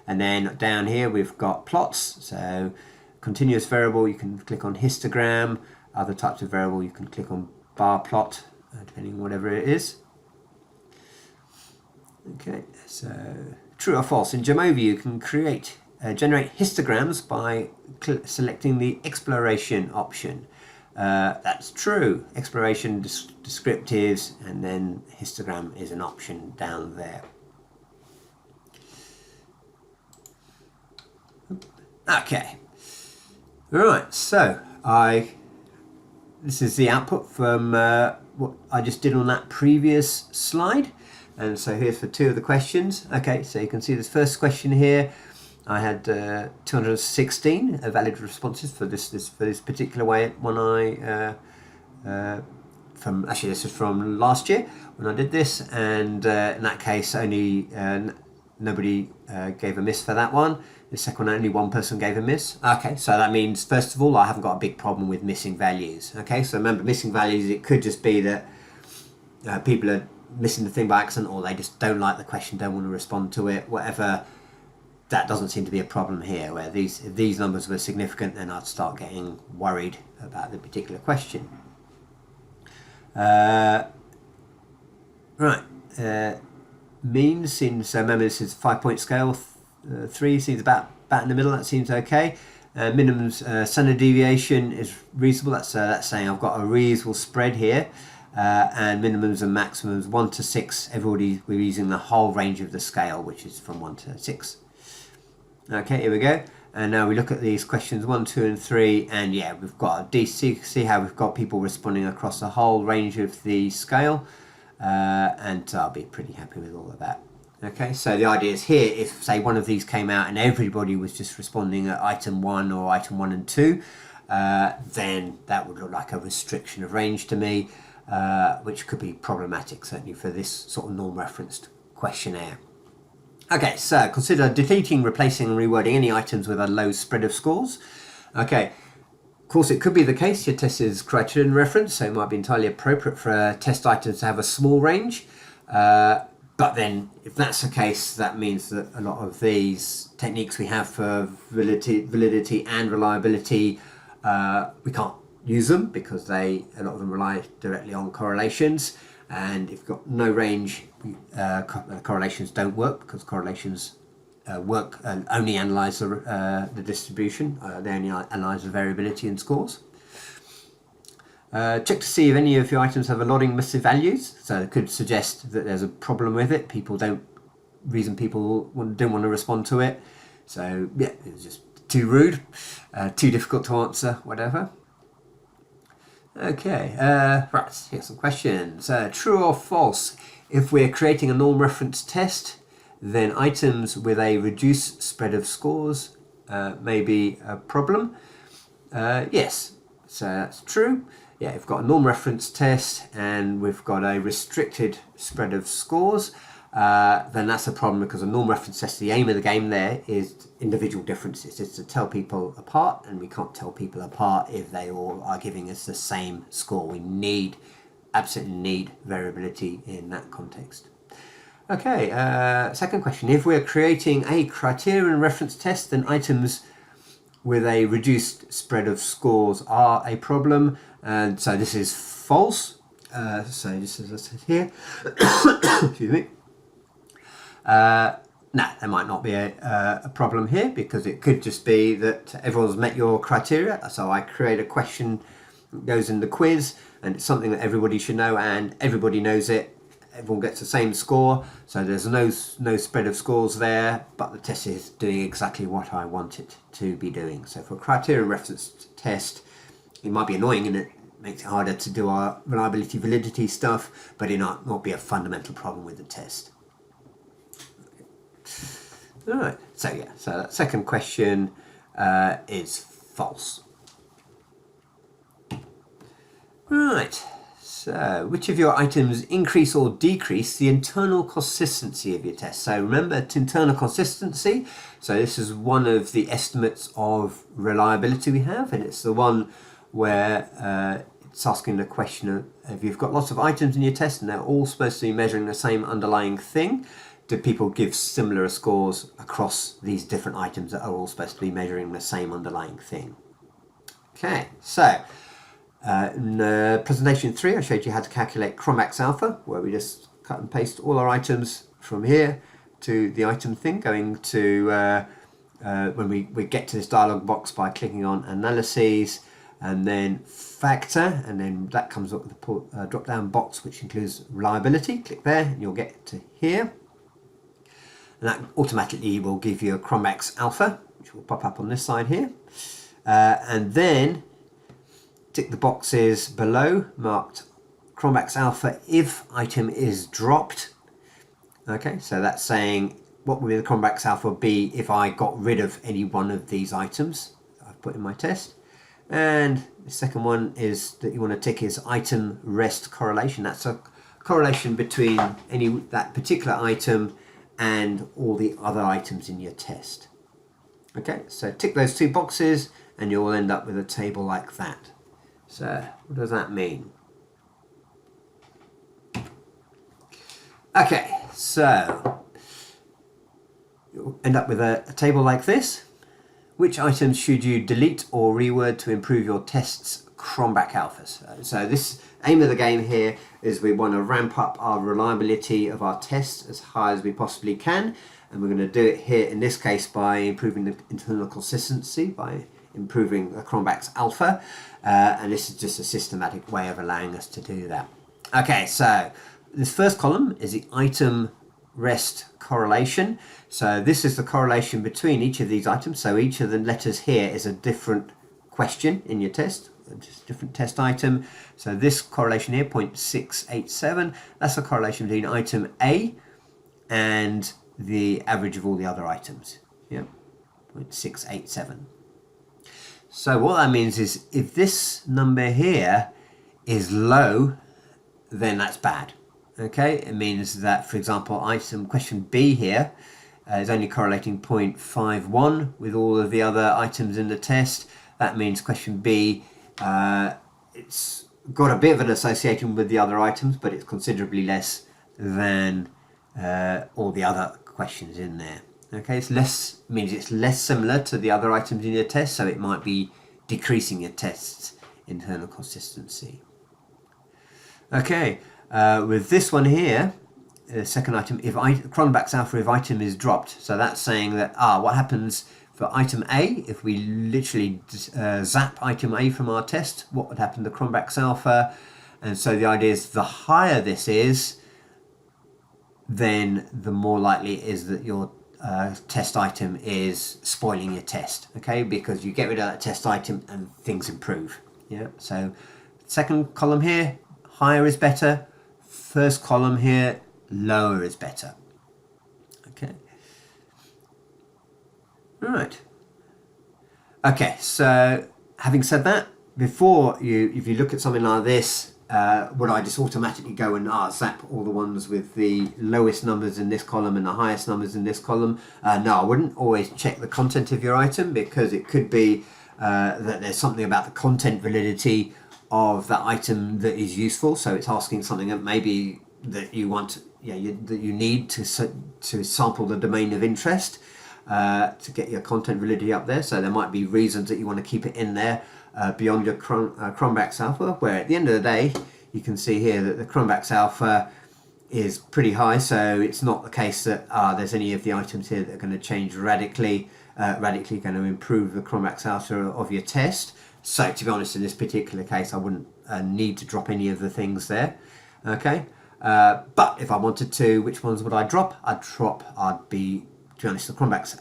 Speaker 1: And then down here we've got plots. So continuous variable, you can click on histogram. Other types of variable, you can click on bar plot, depending on whatever it is. Okay, so true or false. In Jamovi you can generate histograms by selecting the exploration option. That's true. Exploration, descriptives, and then histogram is an option down there. Okay, right, so this is the output from what I just did on that previous slide, and so here's for 2 of the questions. Okay, so you can see this first question here, I had 216 valid responses for this particular one. This is from last year when I did this, and in that case only nobody gave a miss for that one. The second one, only 1 person gave a miss. Okay, so that means, first of all, I haven't got a big problem with missing values. Okay, so remember, missing values, it could just be that people are missing the thing by accident, or they just don't like the question, don't want to respond to it, whatever. That doesn't seem to be a problem here, where if these numbers were significant, then I'd start getting worried about the particular question. Means seems, so remember this is 5-point scale. 3 seems about in the middle. That seems okay. Minimum standard deviation is reasonable. That's saying I've got a reasonable spread here, and minimums and maximums 1 to 6. We're using the whole range of the scale, which is from 1 to 6. Okay, here we go. And now we look at these questions 1, 2, and 3, and yeah, we've got see how we've got people responding across the whole range of the scale, and I'll be pretty happy with all of that. Okay, so the idea is here, if say one of these came out and everybody was just responding at item 1 or item 1 and 2, then that would look like a restriction of range to me, which could be problematic, certainly for this sort of norm-referenced questionnaire. Okay, so consider deleting, replacing and rewording any items with a low spread of scores. Okay, of course it could be the case your test is criterion reference, so it might be entirely appropriate for test items to have a small range. But then, if that's the case, that means that a lot of these techniques we have for validity and reliability, we can't use them because a lot of them rely directly on correlations. And if you've got no range, correlations don't work, because correlations work and only analyse the distribution. They only analyse the variability in scores. Check to see if any of your items have allotting missive values, so it could suggest that there's a problem with it. People don't want to respond to it, so yeah, it was just too rude, too difficult to answer, whatever. Okay, right, here's some questions. True or false? If we're creating a norm reference test, then items with a reduced spread of scores may be a problem. Yes, so that's true. Yeah, we've got a norm reference test and we've got a restricted spread of scores, then that's a problem, because a norm reference test, the aim of the game there is individual differences. It's to tell people apart, and we can't tell people apart if they all are giving us the same score. We absolutely need variability in that context. Okay, second question. If we're creating a criterion reference test, then items with a reduced spread of scores are a problem, and so this is false. So just as I said here, excuse me. No, there might not be a problem here, because it could just be that everyone's met your criteria. So I create a question that goes in the quiz, and it's something that everybody should know, and everybody knows it. Everyone gets the same score, so there's no spread of scores there, but the test is doing exactly what I want it to be doing. So for a criterion reference test, it might be annoying and it makes it harder to do our reliability validity stuff, but it not be a fundamental problem with the test. All right, so yeah, so that second question is false. Right, so which of your items increase or decrease the internal consistency of your test? So remember, it's internal consistency. So this is one of the estimates of reliability we have, and it's the one where it's asking the question of, if you've got lots of items in your test and they're all supposed to be measuring the same underlying thing, do people give similar scores across these different items that are all supposed to be measuring the same underlying thing? Okay, so in presentation 3 I showed you how to calculate Cronbach's alpha, where we just cut and paste all our items from here to the item thing, going to when we get to this dialog box by clicking on analyses and then factor, and then that comes up with the drop down box which includes reliability. Click there and you'll get to here, and that automatically will give you a Cronbach's alpha, which will pop up on this side here, and then tick the boxes below marked Cronbach's alpha if item is dropped. Okay, so that's saying what would the Cronbach's alpha be if I got rid of any one of these items I've put in my test. And the second one is that you want to tick is item rest correlation. That's a correlation between that particular item and all the other items in your test. Okay, so tick those two boxes and you'll end up with a table like that. So what does that mean? Okay, so you'll end up with a table like this. Which items should you delete or reword to improve your test's Cronbach alphas? So this aim of the game here is we want to ramp up our reliability of our tests as high as we possibly can, and we're going to do it here in this case by improving the internal consistency, by improving the Cronbach's alpha, and this is just a systematic way of allowing us to do that. Okay, so this first column is the item rest correlation. So this is the correlation between each of these items. So each of the letters here is a different question in your test, just a different test item. So this correlation here, 0.687, that's the correlation between item A and the average of all the other items. Yeah, 0.687. So what that means is if this number here is low, then that's bad. Okay, it means that, for example, item question B here is only correlating 0.51 with all of the other items in the test. That means question B, it's got a bit of an association with the other items, but it's considerably less than all the other questions in there. Okay, means it's less similar to the other items in your test, so it might be decreasing your test's internal consistency. Okay. With this one here, the second item, if Cronbach's alpha if item is dropped, so that's saying that what happens for item A if we literally zap item A from our test, what would happen to Cronbach's alpha? And so the idea is the higher this is, then the more likely it is that your test item is spoiling your test. Okay, because you get rid of that test item and things improve. Yeah. So second column here, higher is better. First column here, lower is better. Okay. Right. Okay, so having said that, if you look at something like this, would I just automatically go and zap all the ones with the lowest numbers in this column and the highest numbers in this column? No, I wouldn't. Always check the content of your item, because it could be that there's something about the content validity of that item that is useful. So it's asking something that maybe that you want, that you need to sample the domain of interest to get your content validity up there. So there might be reasons that you want to keep it in there beyond your Cronbach's alpha, where at the end of the day you can see here that the Cronbach's alpha is pretty high. So it's not the case that there's any of the items here that are going to change radically going to improve the Cronbach's alpha of your test. So to be honest, in this particular case, I wouldn't need to drop any of the things there. Okay, but if I wanted to, which ones would I drop? I'd be, to be honest, the Cronbach's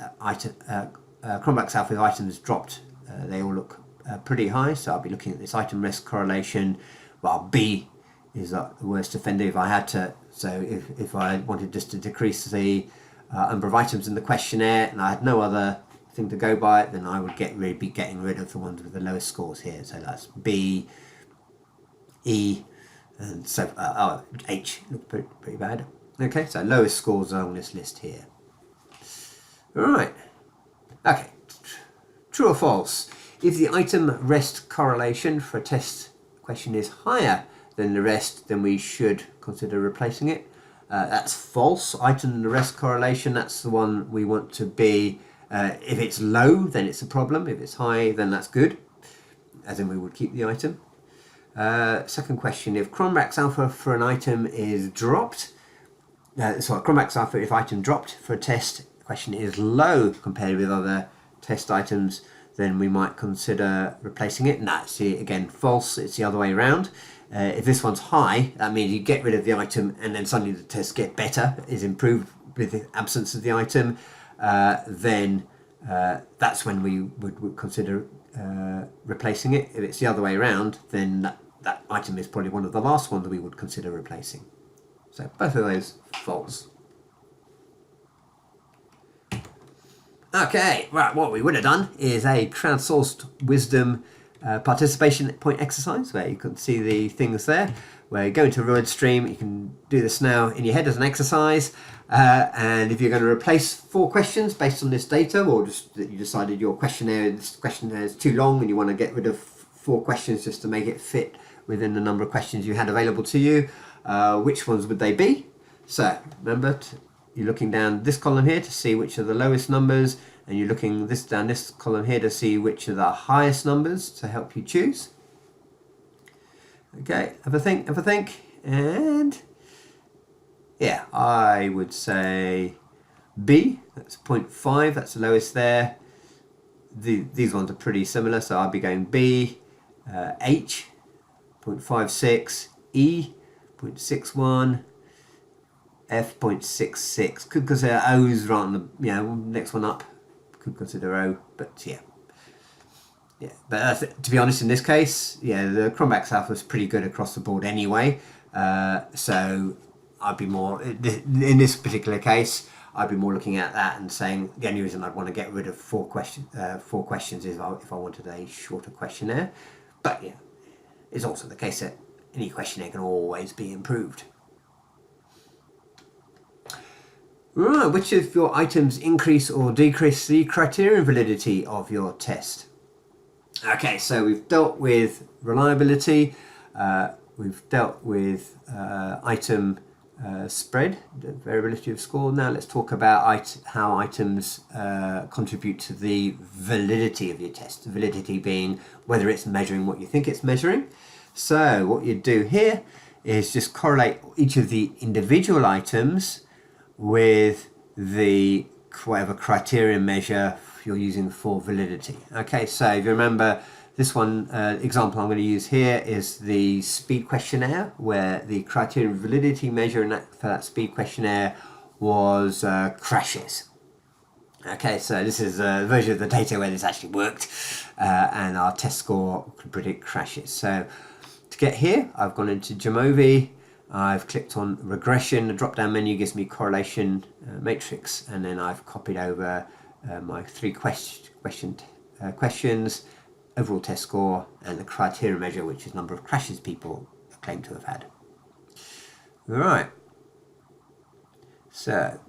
Speaker 1: alpha items dropped. They all look pretty high, so I'd be looking at this item rest correlation. Well, B is the worst offender if I had to. So if I wanted just to decrease the number of items in the questionnaire and I had no other thing to go by, then I would be getting rid of the ones with the lowest scores here. So that's B, E, and so H look pretty bad. Okay, so lowest scores along this list here. All right. Okay. True or false? If the item rest correlation for a test question is higher than the rest, then we should consider replacing it. That's false. Item rest correlation, that's the one we want to be. If it's low, then it's a problem. If it's high, then that's good, as in we would keep the item. Second question, if Cronbach's alpha for an item is dropped, Cronbach's alpha if item dropped for a test question is low compared with other test items, then we might consider replacing it. And that's, again, false. It's the other way around. If this one's high, that means you get rid of the item and then suddenly the tests get better, is improved with the absence of the item, then that's when we would consider replacing it. If it's the other way around, then that item is probably one of the last ones that we would consider replacing. So both of those false. Okay, right, what we would have done is a crowdsourced wisdom participation point exercise where you can see the things there, where you go into a word stream. You can do this now in your head as an exercise, and if you're going to replace 4 questions based on this data, or just that you decided this questionnaire is too long and you want to get rid of 4 questions just to make it fit within the number of questions you had available to you, which ones would they be? So remember, you're looking down this column here to see which are the lowest numbers, and you're looking down this column here to see which are the highest numbers to help you choose. Okay, have a think, and yeah, I would say B, that's 0.5, that's the lowest there. These ones are pretty similar, so I'll be going B, H, 0.56, E, 0.61, F.66. Could consider O's right on the next one up. Could consider O, but yeah. But to be honest, in this case, the Cronbach's alpha is pretty good across the board anyway. So I'd be more in this particular case. I'd be more looking at that and saying the only reason I'd want to get rid of 4 questions is if I wanted a shorter questionnaire. But yeah, it's also the case that any questionnaire can always be improved. Right, which of your items increase or decrease the criterion validity of your test? Okay, so we've dealt with reliability, we've dealt with item spread, the variability of score. Now let's talk about how items contribute to the validity of your test. The validity being whether it's measuring what you think it's measuring. So what you do here is just correlate each of the individual items with the whatever criterion measure you're using for validity. Okay, so if you remember, this one example I'm going to use here is the speed questionnaire, where the criterion validity measure for that speed questionnaire was crashes. Okay, so this is a version of the data where this actually worked, and our test score could predict crashes. So to get here, I've gone into Jamovi. I've clicked on regression. The drop-down menu gives me correlation matrix, and then I've copied over my 3 questions, overall test score, and the criteria measure, which is number of crashes people claim to have had. Right. So,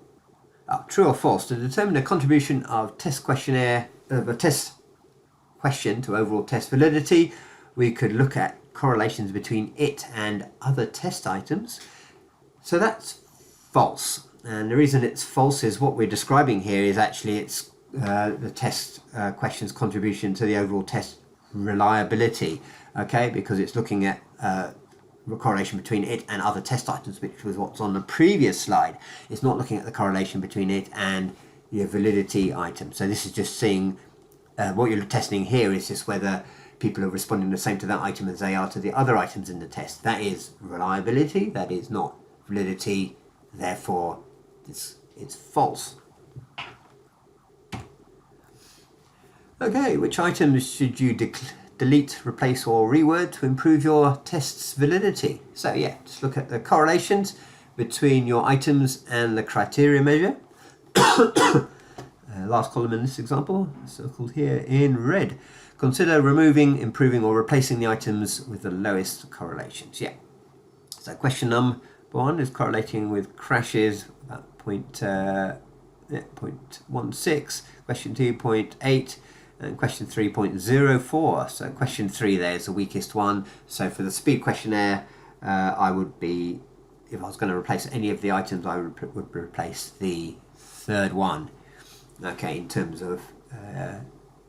Speaker 1: true or false? To determine the contribution of a test question to overall test validity, we could look at correlations between it and other test items. So that's false, and the reason it's false is what we're describing here is actually it's the test question's contribution to the overall test reliability, okay, because it's looking at the correlation between it and other test items, which was what's on the previous slide. It's not looking at the correlation between it and your validity item. So this is just seeing what you're testing here is just whether people are responding the same to that item as they are to the other items in the test. That is reliability, that is not validity, therefore it's false. Okay, which items should you delete, replace or reword to improve your test's validity? So yeah, just look at the correlations between your items and the criteria measure. Last column in this example, circled here in red. Consider removing, improving or replacing the items with the lowest correlations. Yeah. So question number 1 is correlating with crashes about 0.16, question 2 0.8, and question 3 0.04. So question 3 there is the weakest one. So for the speed questionnaire, I would be, if I was going to replace any of the items, I would replace the third one. Okay, in terms of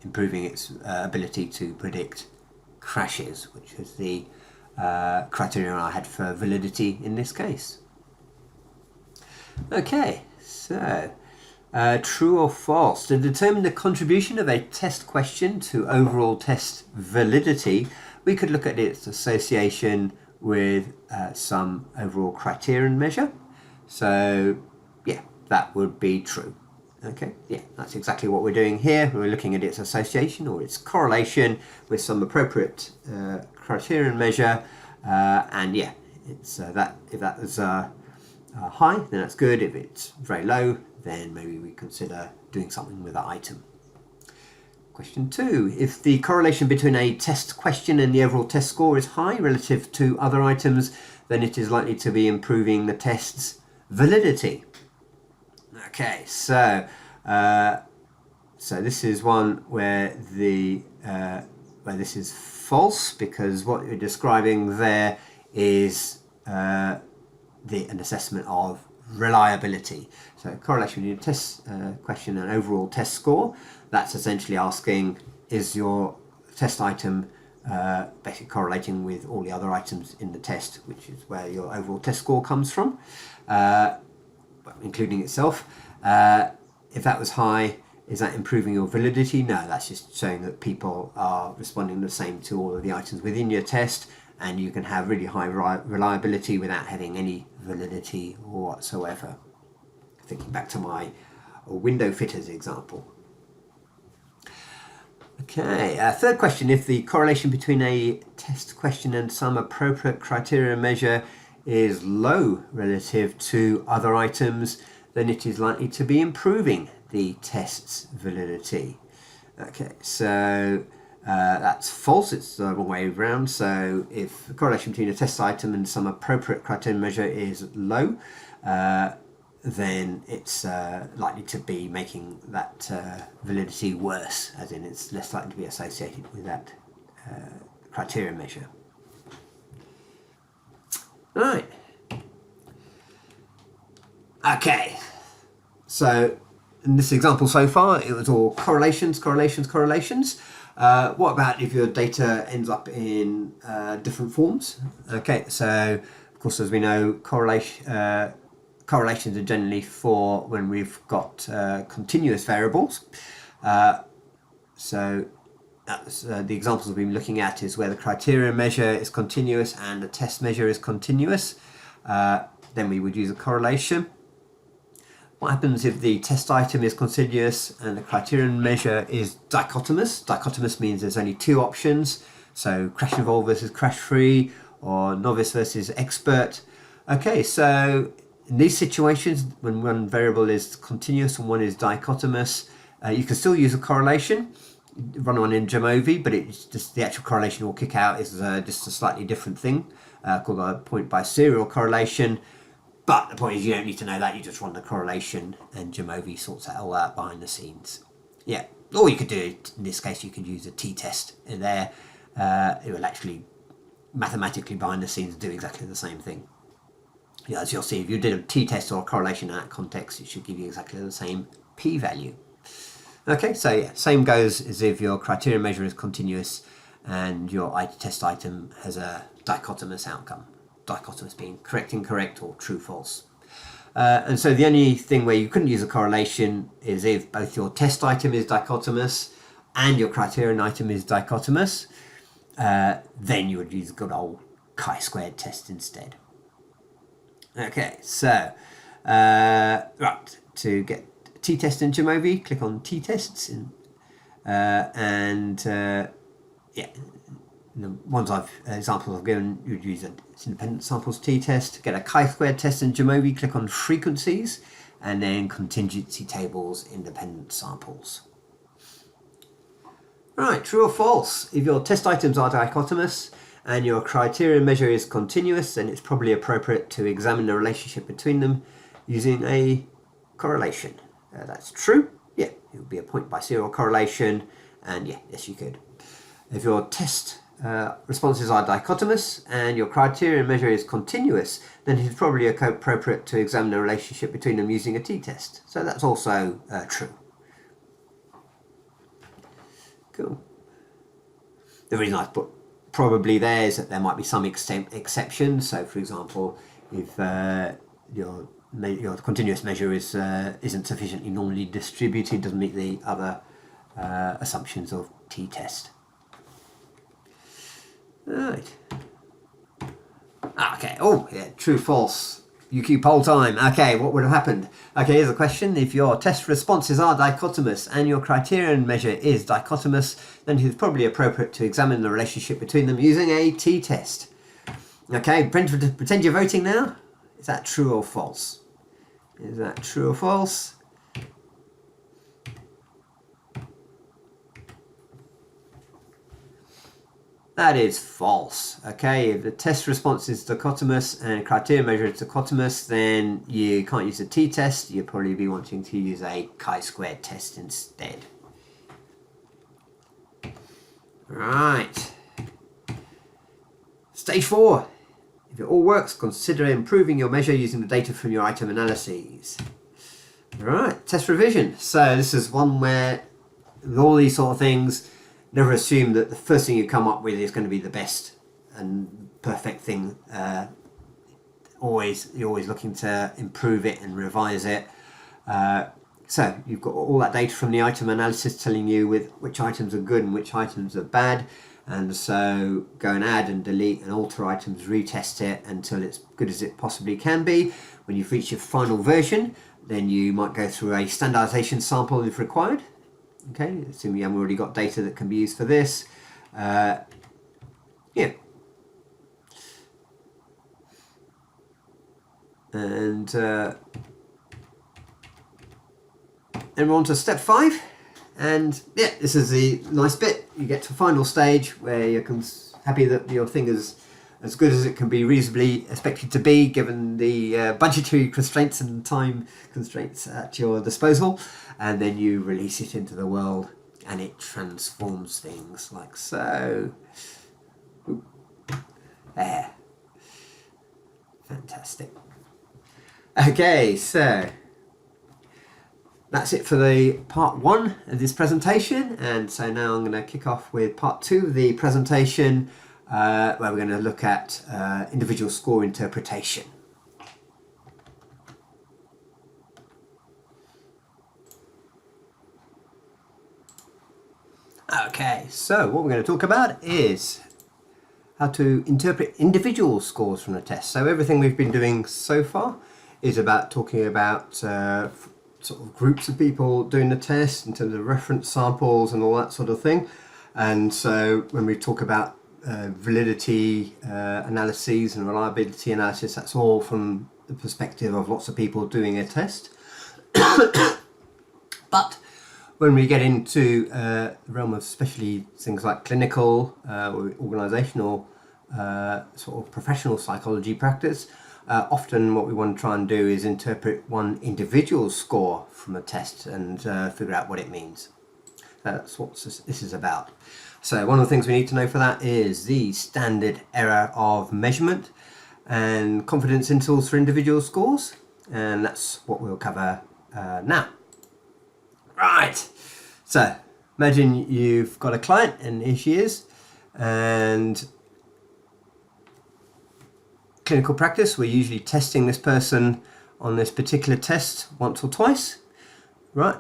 Speaker 1: improving its ability to predict crashes, which is the criterion I had for validity in this case. Okay, so true or false. To determine the contribution of a test question to overall test validity, we could look at its association with some overall criterion measure. So yeah, that would be true. Okay, yeah, that's exactly what we're doing here. We're looking at its association or its correlation with some appropriate criterion measure, and yeah, it's that if that is high, then that's good. If it's very low, then maybe we consider doing something with that item. Question 2. If the correlation between a test question and the overall test score is high relative to other items, then it is likely to be improving the test's validity. Okay, so this is one where where this is false, because what you're describing there is an assessment of reliability. So correlation between a test question and overall test score. That's essentially asking, is your test item basically correlating with all the other items in the test, which is where your overall test score comes from, including itself. If that was high, is that improving your validity? No, that's just showing that people are responding the same to all of the items within your test, and you can have really high reliability without having any validity whatsoever. Thinking back to my window fitters example. Okay, third question. If the correlation between a test question and some appropriate criteria measure is low relative to other items, then it is likely to be improving the test's validity. Okay, so that's false. It's the wrong way around. So if the correlation between a test item and some appropriate criteria measure is low, then it's likely to be making that validity worse, as in it's less likely to be associated with that criteria measure. Right. Okay. So in this example so far, it was all correlations. What about if your data ends up in different forms? Okay, so of course, as we know, correlations are generally for when we've got continuous variables. So that's, the examples we've been looking at is where the criteria measure is continuous and the test measure is continuous. Then we would use a correlation. What happens if the test item is continuous and the criterion measure is dichotomous? Dichotomous means there's only two options. So crash involved versus crash free, or novice versus expert. Okay, so in these situations, when one variable is continuous and one is dichotomous, you can still use a correlation. Run one in Jamovi, but it's just the actual correlation will kick out is just a slightly different thing called a point by serial correlation. But the point is, you don't need to know that. You just run the correlation, and Jamovi sorts that all out behind the scenes. Yeah, or you could do it. In this case, you could use a t-test in there. It will actually mathematically behind the scenes do exactly the same thing. Yeah, as you'll see, if you did a t-test or a correlation in that context, it should give you exactly the same p-value. Okay, so yeah, same goes as if your criteria measure is continuous and your test item has a dichotomous outcome. Dichotomous being correct, incorrect, or true, false. And so the only thing where you couldn't use a correlation is if both your test item is dichotomous and your criterion item is dichotomous. Then you would use a good old chi-squared test instead. Okay, so right, to get t-test in Jamovi, click on t-tests, and yeah, the ones examples I've given, you'd use an independent samples t-test. Get a chi-squared test in Jamovi, click on frequencies, and then contingency tables, independent samples. Right, true or false? If your test items are dichotomous and your criterion measure is continuous, then it's probably appropriate to examine the relationship between them using a correlation. That's true. Yeah, it would be a point by serial correlation, and yeah, yes you could. If your test responses are dichotomous and your criterion measure is continuous, then it is probably appropriate to examine the relationship between them using a t-test. So that's also true. Cool. The reason I put probably there is that there might be some exceptions. So, for example, if your continuous measure isn't sufficiently normally distributed, doesn't meet the other assumptions of t-test. Right. Okay. Oh, yeah. True, false. UQ poll time. Okay, what would have happened? Okay, here's a question. If your test responses are dichotomous and your criterion measure is dichotomous, then it is probably appropriate to examine the relationship between them using a t-test. Okay, pretend you're voting now. Is that true or false? Is that true or false? That is false. Okay, if the test response is dichotomous and criterion measure is dichotomous, then you can't use a t-test. You'll probably be wanting to use a chi-squared test instead. Right. Stage 4. If it all works, consider improving your measure using the data from your item analyses. Right, test revision. So this is one where, with all these sort of things, never assume that the first thing you come up with is going to be the best and perfect thing. You're always looking to improve it and revise it. So you've got all that data from the item analysis telling you which items are good and which items are bad. And so go and add and delete and alter items, retest it until it's good as it possibly can be. When you've reached your final version, then you might go through a standardization sample if required. Okay, assuming you haven't already got data that can be used for this. Yeah. And then we're on to step 5. And yeah, this is the nice bit. You get to the final stage where you're happy that your thing is as good as it can be reasonably expected to be given the budgetary constraints and time constraints at your disposal, and then you release it into the world and it transforms things like so. Ooh. There. Fantastic. Okay, so that's it for the part 1 of this presentation, and so now I'm going to kick off with part 2 of the presentation, where we're going to look at individual score interpretation. Okay, so what we're going to talk about is how to interpret individual scores from the test. So everything we've been doing so far is about talking about sort of groups of people doing the test in terms of reference samples and all that sort of thing. And so when we talk about validity analyses and reliability analysis, that's all from the perspective of lots of people doing a test. But when we get into the realm of especially things like clinical or organisational sort of professional psychology practice, often what we want to try and do is interpret one individual score from a test and figure out what it means. That's what this is about. So one of the things we need to know for that is the standard error of measurement and confidence intervals for individual scores, and that's what we'll cover now. Right, so imagine you've got a client, and here she is, and clinical practice, we're usually testing this person on this particular test once or twice, right?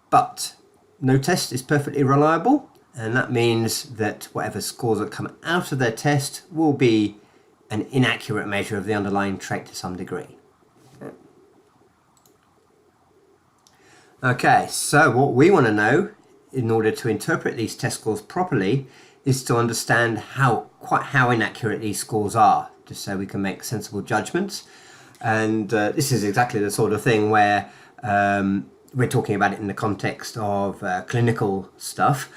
Speaker 1: But no test is perfectly reliable, and that means that whatever scores that come out of their test will be an inaccurate measure of the underlying trait to some degree. Okay, so what we want to know in order to interpret these test scores properly is to understand how inaccurate these scores are, just so we can make sensible judgments. And this is exactly the sort of thing where we're talking about it in the context of clinical stuff.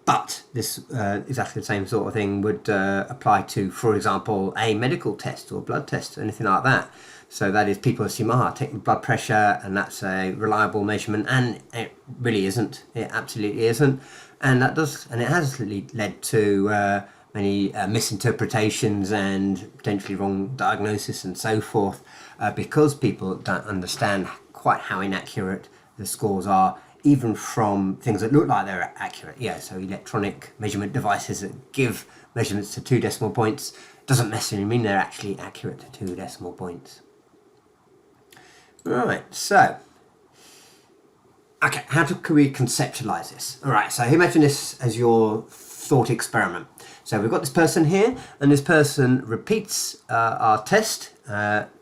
Speaker 1: But this exactly the same sort of thing would apply to, for example, a medical test or blood test, anything like that. So that is, people assume, taking blood pressure, and that's a reliable measurement, and it really isn't. It absolutely isn't, and it has led to many misinterpretations and potentially wrong diagnosis and so forth, because people don't understand quite how inaccurate the scores are, even from things that look like they're accurate. Yeah, so electronic measurement devices that give measurements to 2 decimal points doesn't necessarily mean they're actually accurate to 2 decimal points. Right, so, okay, can we conceptualize this? All right, so imagine this as your thought experiment. So we've got this person here, and this person repeats our test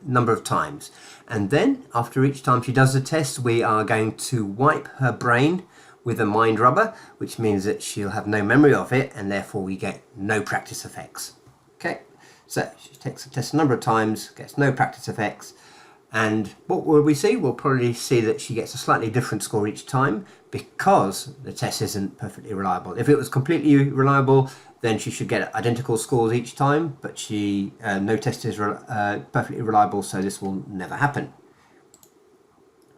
Speaker 1: number of times. And then, after each time she does the test, we are going to wipe her brain with a mind rubber, which means that she'll have no memory of it, and therefore we get no practice effects. Okay, so she takes the test a number of times, gets no practice effects, and what will we see? We'll probably see that she gets a slightly different score each time, because the test isn't perfectly reliable. If it was completely reliable, then she should get identical scores each time, but no test is perfectly reliable, so this will never happen.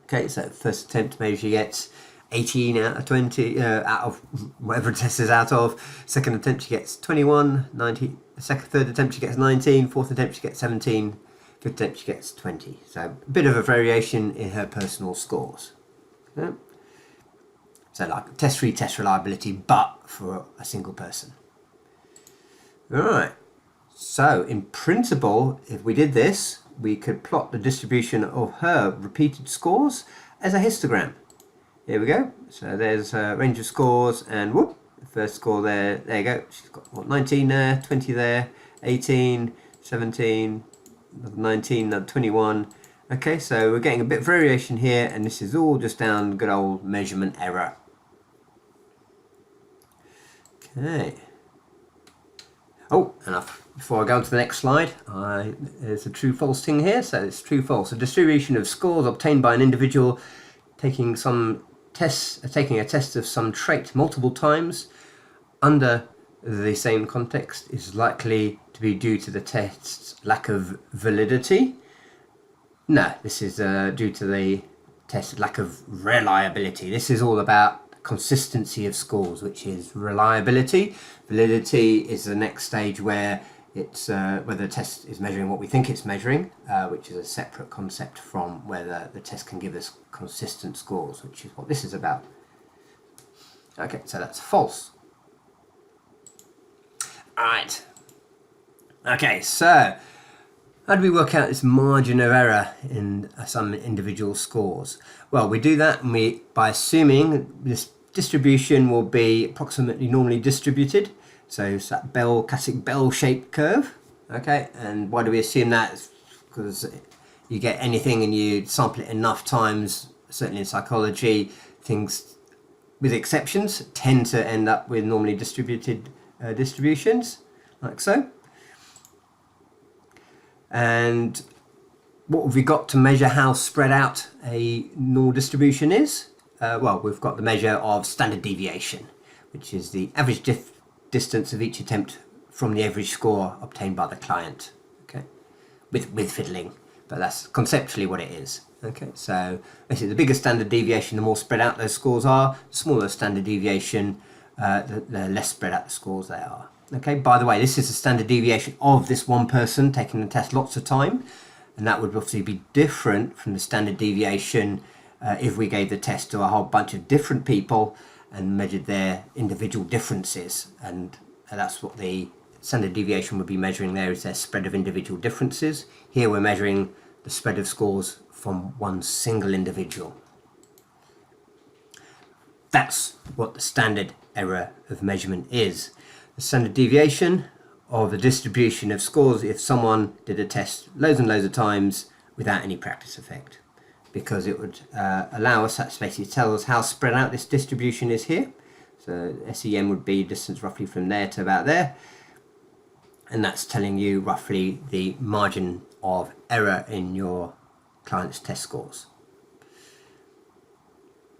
Speaker 1: Okay, so first attempt, maybe she gets 18 out of 20, out of whatever the test is out of. Second attempt, she gets 21, 19. Third attempt, she gets 19. Fourth attempt, she gets 17. Fifth attempt, she gets 20. So a bit of a variation in her personal scores. Okay. So like test-free test reliability, but for a single person. Alright, so in principle, if we did this, we could plot the distribution of her repeated scores as a histogram. Here we go. So there's a range of scores, and whoop, the first score there you go. She's got what, 19 there, 20 there, 18, 17, 19, 21. Okay, so we're getting a bit of variation here, and this is all just down good old measurement error. Okay. Oh, and before I go on to the next slide, there's a true-false thing here. So it's true-false. A distribution of scores obtained by an individual taking a test of some trait multiple times under the same context is likely to be due to the test's lack of validity. No, this is due to the test's lack of reliability. This is all about consistency of scores, which is reliability. Validity is the next stage where it's whether the test is measuring what we think it's measuring, which is a separate concept from whether the test can give us consistent scores, which is what this is about. Okay, so that's false. Alright. Okay, so how do we work out this margin of error in some individual scores? Well, we do that by assuming this distribution will be approximately normally distributed. So it's that classic bell-shaped curve. Okay, and why do we assume that? It's because you get anything and you sample it enough times, certainly in psychology, things, with exceptions, tend to end up with normally distributed distributions, like so. And what have we got to measure how spread out a normal distribution is? Well, we've got the measure of standard deviation, which is the average distance of each attempt from the average score obtained by the client. Okay, with fiddling, but that's conceptually what it is. Okay, so basically the bigger standard deviation, the more spread out those scores are. The smaller standard deviation, the less spread out the scores they are. Okay, by the way, this is the standard deviation of this one person taking the test lots of time, and that would obviously be different from the standard deviation if we gave the test to a whole bunch of different people and measured their individual differences, and that's what the standard deviation would be measuring there, is their spread of individual differences. Here we're measuring the spread of scores from one single individual. That's what the standard error of measurement is. The standard deviation of the distribution of scores if someone did a test loads and loads of times without any practice effect, because it would allow us, that basically tells us how spread out this distribution is here. So SEM would be distance roughly from there to about there, and that's telling you roughly the margin of error in your client's test scores.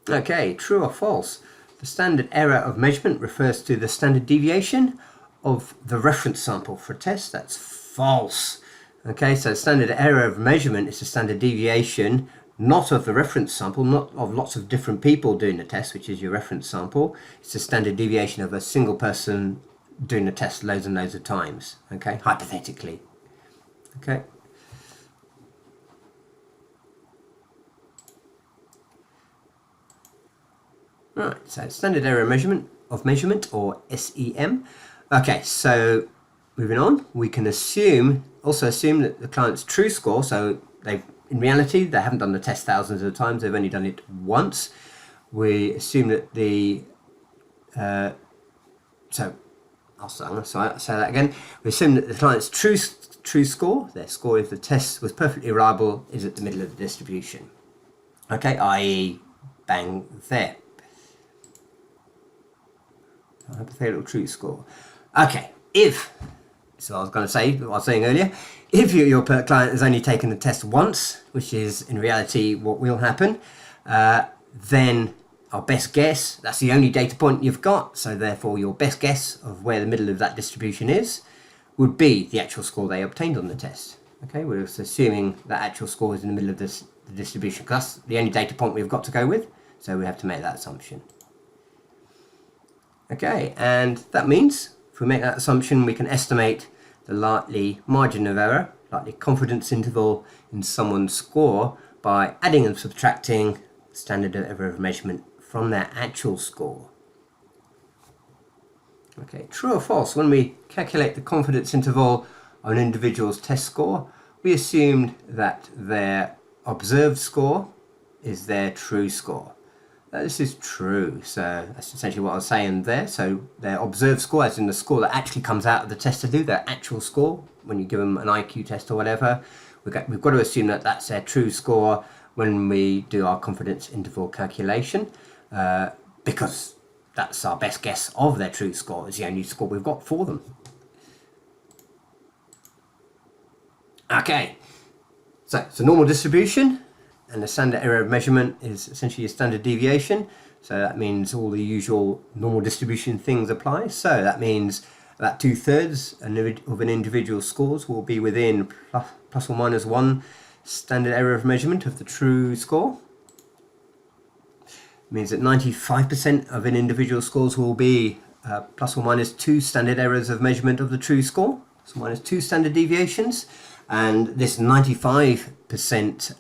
Speaker 1: Okay, true or false? The standard error of measurement refers to the standard deviation of the reference sample for a test. That's false. Okay, so standard error of measurement is the standard deviation not of the reference sample, not of lots of different people doing the test, which is your reference sample. It's the standard deviation of a single person doing the test loads and loads of times, okay, hypothetically. Okay. Right, so standard error measurement of measurement, or SEM. Okay, so moving on, we can also assume that the client's true score, so in reality they haven't done the test thousands of times, they've only done it once. We assume that I'm going to say that again. We assume that the client's true score, their score if the test was perfectly reliable, is at the middle of the distribution. Okay, i.e. bang there. Hypothetical true score. Okay, so I was going to say, what I was saying earlier, if your client has only taken the test once, which is in reality what will happen, then our best guess, that's the only data point you've got, so therefore your best guess of where the middle of that distribution is would be the actual score they obtained on the test. Okay, we're just assuming that actual score is in the middle of the distribution, because that's the only data point we've got to go with, so we have to make that assumption. Okay, and that means if we make that assumption, we can estimate the likely margin of error, likely confidence interval in someone's score by adding and subtracting standard error of measurement from their actual score. Okay, true or false? When we calculate the confidence interval on an individual's test score, we assumed that their observed score is their true score. This is true, so that's essentially what I was saying there. So their observed score, as in the score that actually comes out of the test to do, their actual score, when you give them an IQ test or whatever, we've got to assume that that's their true score when we do our confidence interval calculation, because that's our best guess of their true score. It's the only score we've got for them. Okay, so it's a normal distribution, and the standard error of measurement is essentially a standard deviation. So that means all the usual normal distribution things apply. So that means about 2/3 of an individual's scores will be within plus or minus 1 standard error of measurement of the true score. It means that 95% of an individual's scores will be plus or minus 2 standard errors of measurement of the true score, plus or minus 2 standard deviations. And this 95%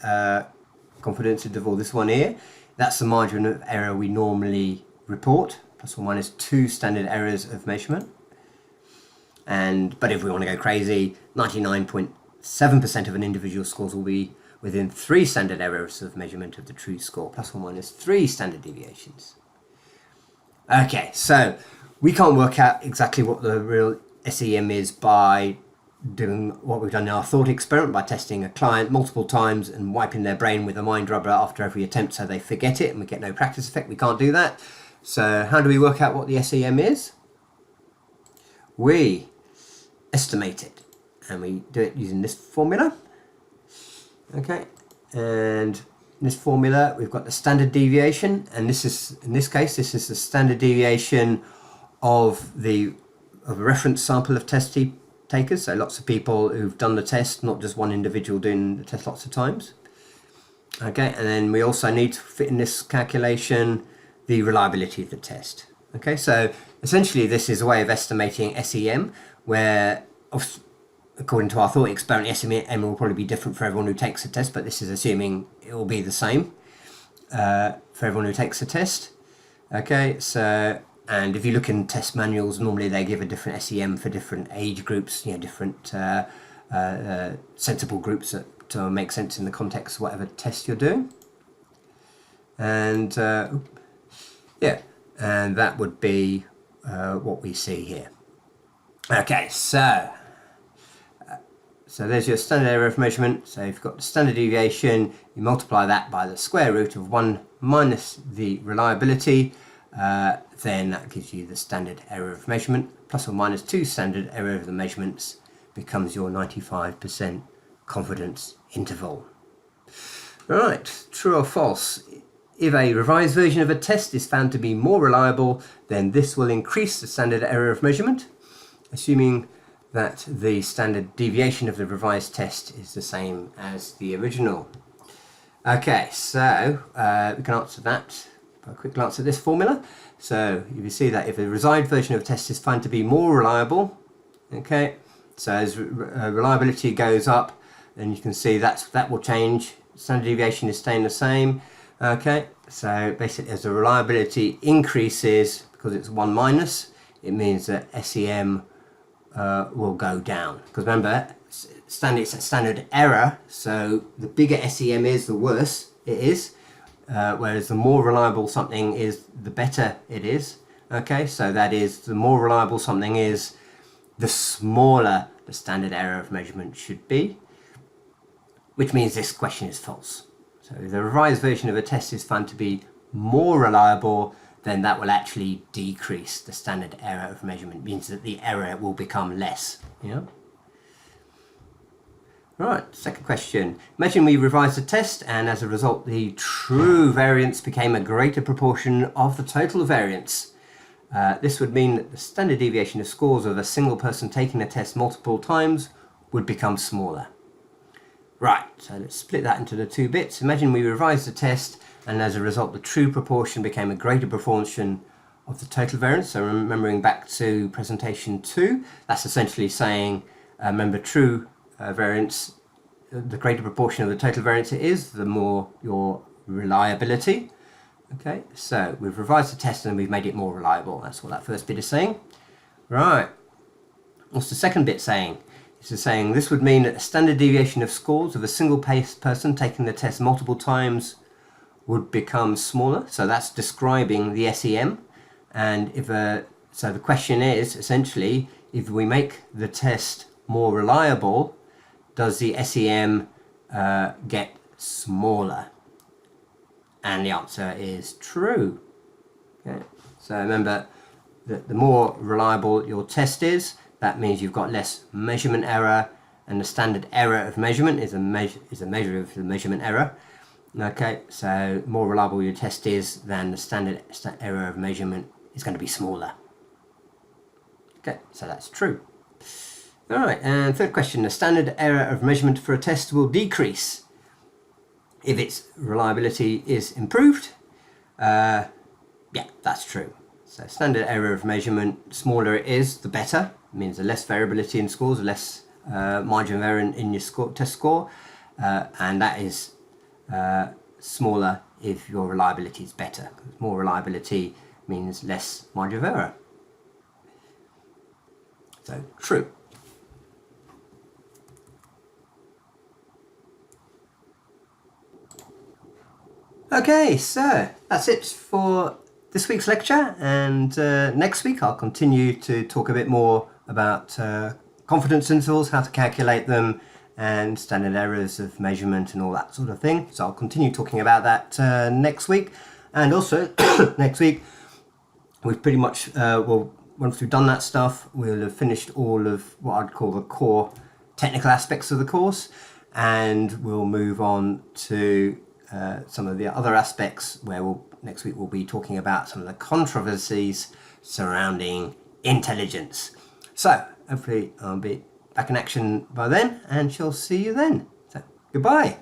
Speaker 1: confidence interval, this one here, that's the margin of error we normally report, plus or minus 2 standard errors of measurement. But if we want to go crazy, 99.7% of an individual scores will be within 3 standard errors of measurement of the true score, plus or minus 3 standard deviations. Okay, so we can't work out exactly what the real SEM is by doing what we've done in our thought experiment, by testing a client multiple times and wiping their brain with a mind rubber after every attempt so they forget it and we get no practice effect. We can't do that. So how do we work out what the SEM is? We estimate it, and we do it using this formula. Okay, and in this formula we've got the standard deviation, and this is, in this case, this is the standard deviation of a reference sample of test takers, so lots of people who've done the test, not just one individual doing the test lots of times. Okay, and then we also need to fit in this calculation the reliability of the test. Okay, so essentially this is a way of estimating SEM, where according to our thought experiment, SEM will probably be different for everyone who takes the test, but this is assuming it will be the same for everyone who takes the test. Okay, so, and if you look in test manuals, normally they give a different SEM for different age groups, you know, different sensible groups to make sense in the context of whatever test you're doing. And yeah, and that would be what we see here. Okay, so there's your standard error of measurement. So if you've got the standard deviation, you multiply that by the square root of 1 minus the reliability, then that gives you the standard error of measurement, plus or minus 2 standard error of the measurements becomes your 95% confidence interval. Right, true or false? if a revised version of a test is found to be more reliable, then this will increase the standard error of measurement, assuming that the standard deviation of the revised test is the same as the original. Okay, so we can answer that by a quick glance at this formula. So you can see that if a revised version of a test is found to be more reliable, okay, so as reliability goes up, then you can see that will change. Standard deviation is staying the same. Okay, so basically as the reliability increases, because it's 1 minus, it means that SEM will go down. Because remember, it's a standard error, so the bigger SEM is, the worse it is. Whereas the more reliable something is, the better it is. Okay, so that is, the more reliable something is, the smaller the standard error of measurement should be, which means this question is false. So if the revised version of a test is found to be more reliable, then that will actually decrease the standard error of measurement. It means that the error will become less. Yeah. Right, second question. Imagine we revised the test and as a result the true variance became a greater proportion of the total variance. This would mean that the standard deviation of scores of a single person taking the test multiple times would become smaller. Right, so let's split that into the two bits. Imagine we revised the test and as a result the true proportion became a greater proportion of the total variance. So remembering back to presentation 2, that's essentially saying, remember, true variance, the greater proportion of the total variance it is, the more your reliability. Okay, so we've revised the test and we've made it more reliable. That's what that first bit is saying. Right, what's the second bit saying? It's saying this would mean that the standard deviation of scores of a single person taking the test multiple times would become smaller. So that's describing the SEM. And so the question is essentially, if we make the test more reliable, does the SEM get smaller? And the answer is true. Okay. So remember that the more reliable your test is, that means you've got less measurement error, and the standard error of measurement is a measure of the measurement error. Okay, so more reliable your test is, then the standard error of measurement is going to be smaller. Okay, so that's true. All right, and third question, the standard error of measurement for a test will decrease if its reliability is improved. Yeah, that's true. So standard error of measurement, smaller it is, the better. It means the less variability in scores, the less margin of error in your test score, and that is smaller if your reliability is better. More reliability means less margin of error. So true. Okay, so that's it for this week's lecture, and next week I'll continue to talk a bit more about confidence intervals, how to calculate them, and standard errors of measurement and all that sort of thing. So I'll continue talking about that next week. And also next week we've pretty much, once we've done that stuff, we'll have finished all of what I'd call the core technical aspects of the course, and we'll move on to some of the other aspects where next week we'll be talking about some of the controversies surrounding intelligence. So hopefully I'll be back in action by then, and shall see you then. So goodbye.